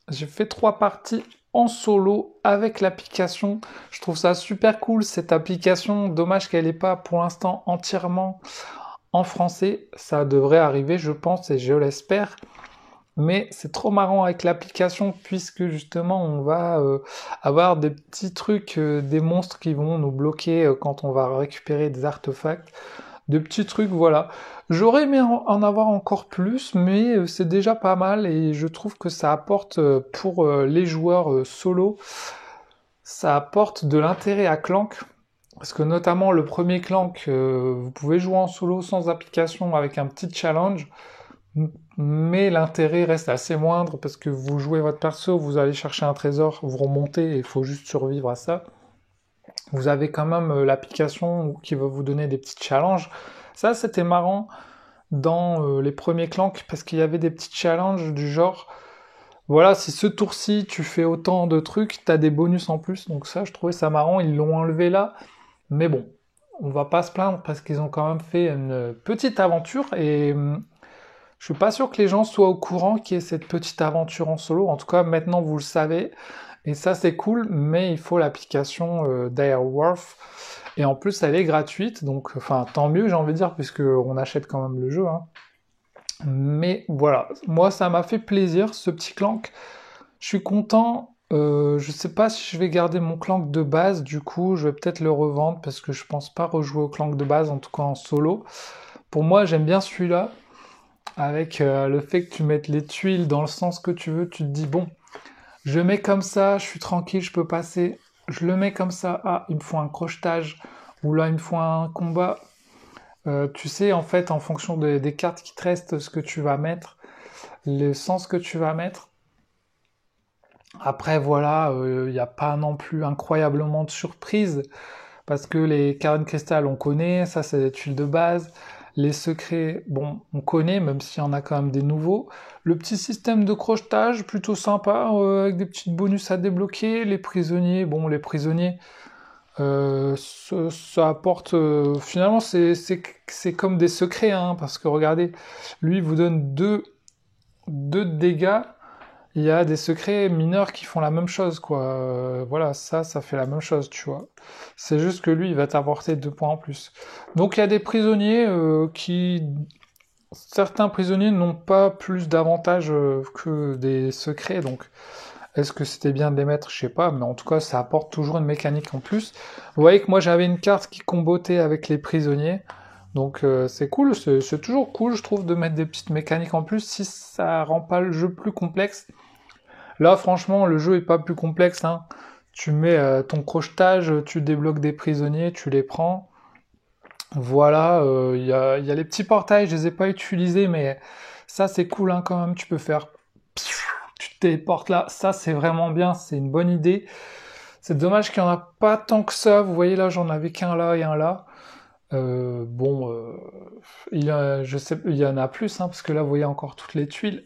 J'ai fait 3 parties en solo avec l'application. Je trouve ça super cool cette application. Dommage qu'elle n'est pas pour l'instant entièrement en français. Ça devrait arriver je pense et je l'espère. Mais c'est trop marrant avec l'application puisque justement on va avoir des petits trucs, des monstres qui vont nous bloquer quand on va récupérer des artefacts. Des petits trucs, voilà. J'aurais aimé en avoir encore plus, mais c'est déjà pas mal et je trouve que ça apporte pour les joueurs solo, ça apporte de l'intérêt à Clank. Parce que notamment le premier Clank, vous pouvez jouer en solo sans application avec un petit challenge. Mais l'intérêt reste assez moindre parce que vous jouez votre perso, vous allez chercher un trésor, vous remontez et il faut juste survivre à ça. Vous avez quand même l'application qui va vous donner des petits challenges. Ça, c'était marrant dans les premiers Clank parce qu'il y avait des petits challenges du genre voilà, si ce tour-ci tu fais autant de trucs, t'as des bonus en plus. Donc ça, je trouvais ça marrant, ils l'ont enlevé là. Mais bon, on va pas se plaindre parce qu'ils ont quand même fait une petite aventure et... Je suis pas sûr que les gens soient au courant qu'il y ait cette petite aventure en solo. En tout cas, maintenant vous le savez. Et ça, c'est cool, mais il faut l'application Direwolf. Et en plus, elle est gratuite, donc enfin tant mieux, j'ai envie de dire, puisque on achète quand même le jeu, hein. Mais voilà, moi ça m'a fait plaisir ce petit Clank. Je suis content. Je sais pas si je vais garder mon Clank de base, du coup je vais peut-être le revendre parce que je pense pas rejouer au Clank de base, en tout cas en solo. Pour moi j'aime bien celui-là, avec le fait que tu mettes les tuiles dans le sens que tu veux, tu te dis bon, je le mets comme ça, je suis tranquille, je peux passer. Je le mets comme ça, ah il me faut un crochetage, ou là il me faut un combat. Tu sais en fait en fonction des cartes qui te restent ce que tu vas mettre, le sens que tu vas mettre. Après voilà, il n'y a pas non plus incroyablement de surprises, parce que les carènes cristal on connaît, ça c'est des tuiles de base. Les secrets, bon, on connaît, même s'il y en a quand même des nouveaux. Le petit système de crochetage, plutôt sympa, avec des petites bonus à débloquer. Les prisonniers, bon, les prisonniers, ça apporte... finalement, c'est comme des secrets, hein, parce que regardez, lui, il vous donne deux dégâts. Il y a des secrets mineurs qui font la même chose, quoi. Voilà, ça fait la même chose, tu vois. C'est juste que lui, il va t'apporter 2 points en plus. Donc il y a des prisonniers qui... Certains prisonniers n'ont pas plus d'avantages que des secrets, donc est-ce que c'était bien de les mettre? Je sais pas, mais en tout cas, ça apporte toujours une mécanique en plus. Vous voyez que moi, j'avais une carte qui combotait avec les prisonniers, donc c'est cool, c'est toujours cool, je trouve, de mettre des petites mécaniques en plus, si ça rend pas le jeu plus complexe. Là, franchement, le jeu est pas plus complexe, hein. Tu mets ton crochetage, tu débloques des prisonniers, tu les prends. Voilà, y a les petits portails, je les ai pas utilisés, mais ça c'est cool, hein, quand même. Tu peux faire, tu te téléportes là. Ça c'est vraiment bien, c'est une bonne idée. C'est dommage qu'il y en a pas tant que ça. Vous voyez là, j'en avais qu'un là et un là. Bon, je sais, il y en a plus, hein, parce que là, vous voyez encore toutes les tuiles.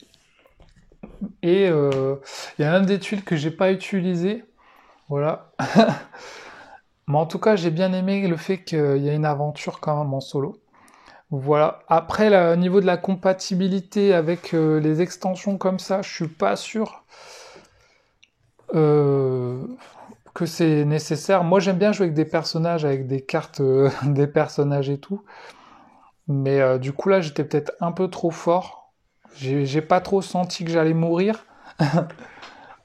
Et il y a même des tuiles que j'ai pas utilisées. Voilà. Mais en tout cas, j'ai bien aimé le fait qu'il y ait une aventure quand même en solo. Voilà. Après, au niveau de la compatibilité avec les extensions comme ça, je suis pas sûr euh, que c'est nécessaire. Moi, j'aime bien jouer avec des personnages, avec des cartes des personnages et tout. Mais du coup, là, j'étais peut-être un peu trop fort. J'ai pas trop senti que j'allais mourir.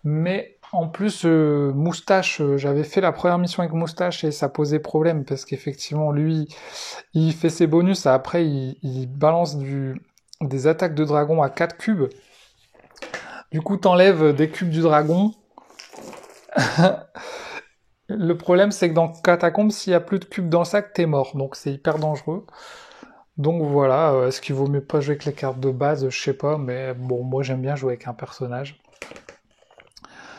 Mais en plus, Moustache, j'avais fait la première mission avec Moustache et ça posait problème parce qu'effectivement, lui, il fait ses bonus et après, il balance des attaques de dragon à 4 cubes. Du coup, t'enlèves des cubes du dragon. Le problème, c'est que dans Catacombe, s'il y a plus de cubes dans le sac, t'es mort. Donc, c'est hyper dangereux. Donc voilà, est-ce qu'il vaut mieux pas jouer avec les cartes de base? Je sais pas, mais bon, moi j'aime bien jouer avec un personnage.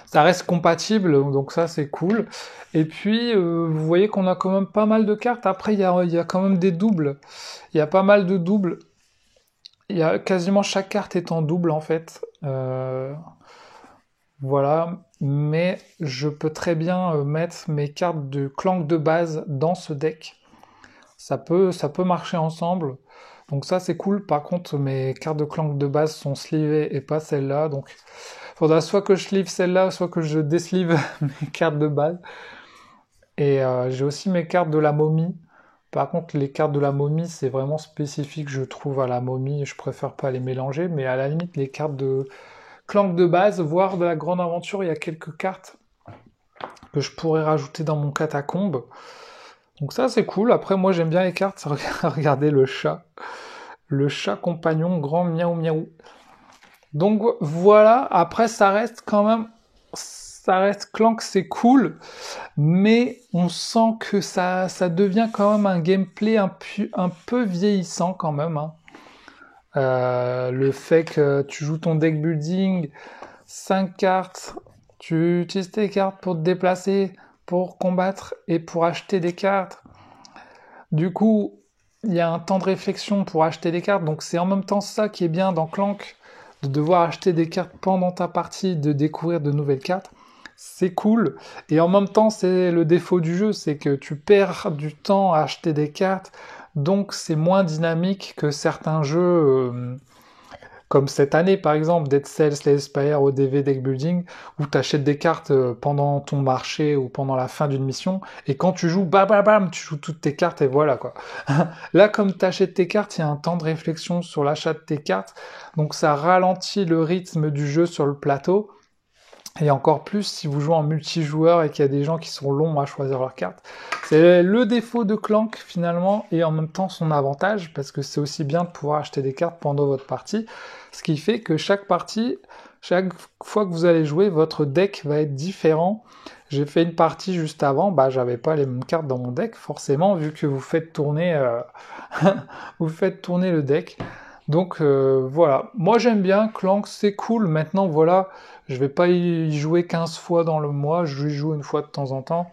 Ça reste compatible, donc ça c'est cool. Et puis, vous voyez qu'on a quand même pas mal de cartes. Après, il y a quand même des doubles. Il y a pas mal de doubles. Il y a quasiment chaque carte est en double en fait. Voilà. Mais je peux très bien mettre mes cartes de clank de base dans ce deck. Ça peut marcher ensemble. Donc ça c'est cool. Par contre, mes cartes de clank de base sont slivées et pas celles-là. Donc faudra soit que je sleeve celle-là, soit que je déslive mes cartes de base. Et j'ai aussi mes cartes de la momie. Par contre, les cartes de la momie, c'est vraiment spécifique, je trouve, à la momie. Je préfère pas les mélanger. Mais à la limite, les cartes de clank de base, voire de la grande aventure, il y a quelques cartes que je pourrais rajouter dans mon catacombe. Donc ça, c'est cool. Après, moi, j'aime bien les cartes. Regardez le chat. Le chat compagnon, grand miaou miaou. Donc voilà, après ça reste quand même, ça reste Clank, c'est cool, mais on sent que ça devient quand même un gameplay un peu vieillissant quand même, hein. Le fait que tu joues ton deck building, 5 cartes, tu utilises tes cartes pour te déplacer, pour combattre et pour acheter des cartes. Du coup, il y a un temps de réflexion pour acheter des cartes, donc c'est en même temps ça qui est bien dans Clank, de devoir acheter des cartes pendant ta partie, de découvrir de nouvelles cartes. C'est cool, et en même temps c'est le défaut du jeu, c'est que tu perds du temps à acheter des cartes, donc c'est moins dynamique que certains jeux comme cette année par exemple, Dead Cells, Slay Spire, ODV, Deck Building, où tu achètes des cartes pendant ton marché ou pendant la fin d'une mission, et quand tu joues, bam bam bam, tu joues toutes tes cartes et voilà quoi. Là, comme tu achètes tes cartes, il y a un temps de réflexion sur l'achat de tes cartes, donc ça ralentit le rythme du jeu sur le plateau. Et encore plus si vous jouez en multijoueur et qu'il y a des gens qui sont longs à choisir leurs cartes. C'est le défaut de Clank finalement et en même temps son avantage parce que c'est aussi bien de pouvoir acheter des cartes pendant votre partie. Ce qui fait que chaque partie, chaque fois que vous allez jouer, votre deck va être différent. J'ai fait une partie juste avant, bah j'avais pas les mêmes cartes dans mon deck forcément vu que vous faites tourner, vous faites tourner le deck. Donc voilà, moi j'aime bien, Clank c'est cool, maintenant voilà, je vais pas y jouer 15 fois dans le mois, je y joue une fois de temps en temps.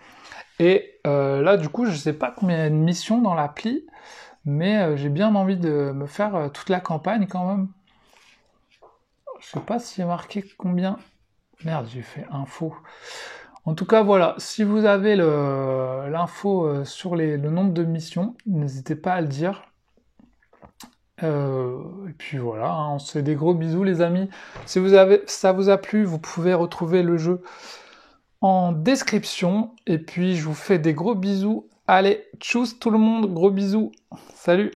Et là du coup je sais pas combien il y a de missions dans l'appli, mais j'ai bien envie de me faire toute la campagne quand même. Je sais pas s'il y a marqué combien... Merde, j'ai fait info. En tout cas voilà, si vous avez l'info sur le nombre de missions, n'hésitez pas à le dire. Et puis voilà, hein, on se fait des gros bisous les amis. Si ça vous a plu, vous pouvez retrouver le jeu en description. Et puis je vous fais des gros bisous. Allez, tchuss tout le monde, gros bisous. Salut!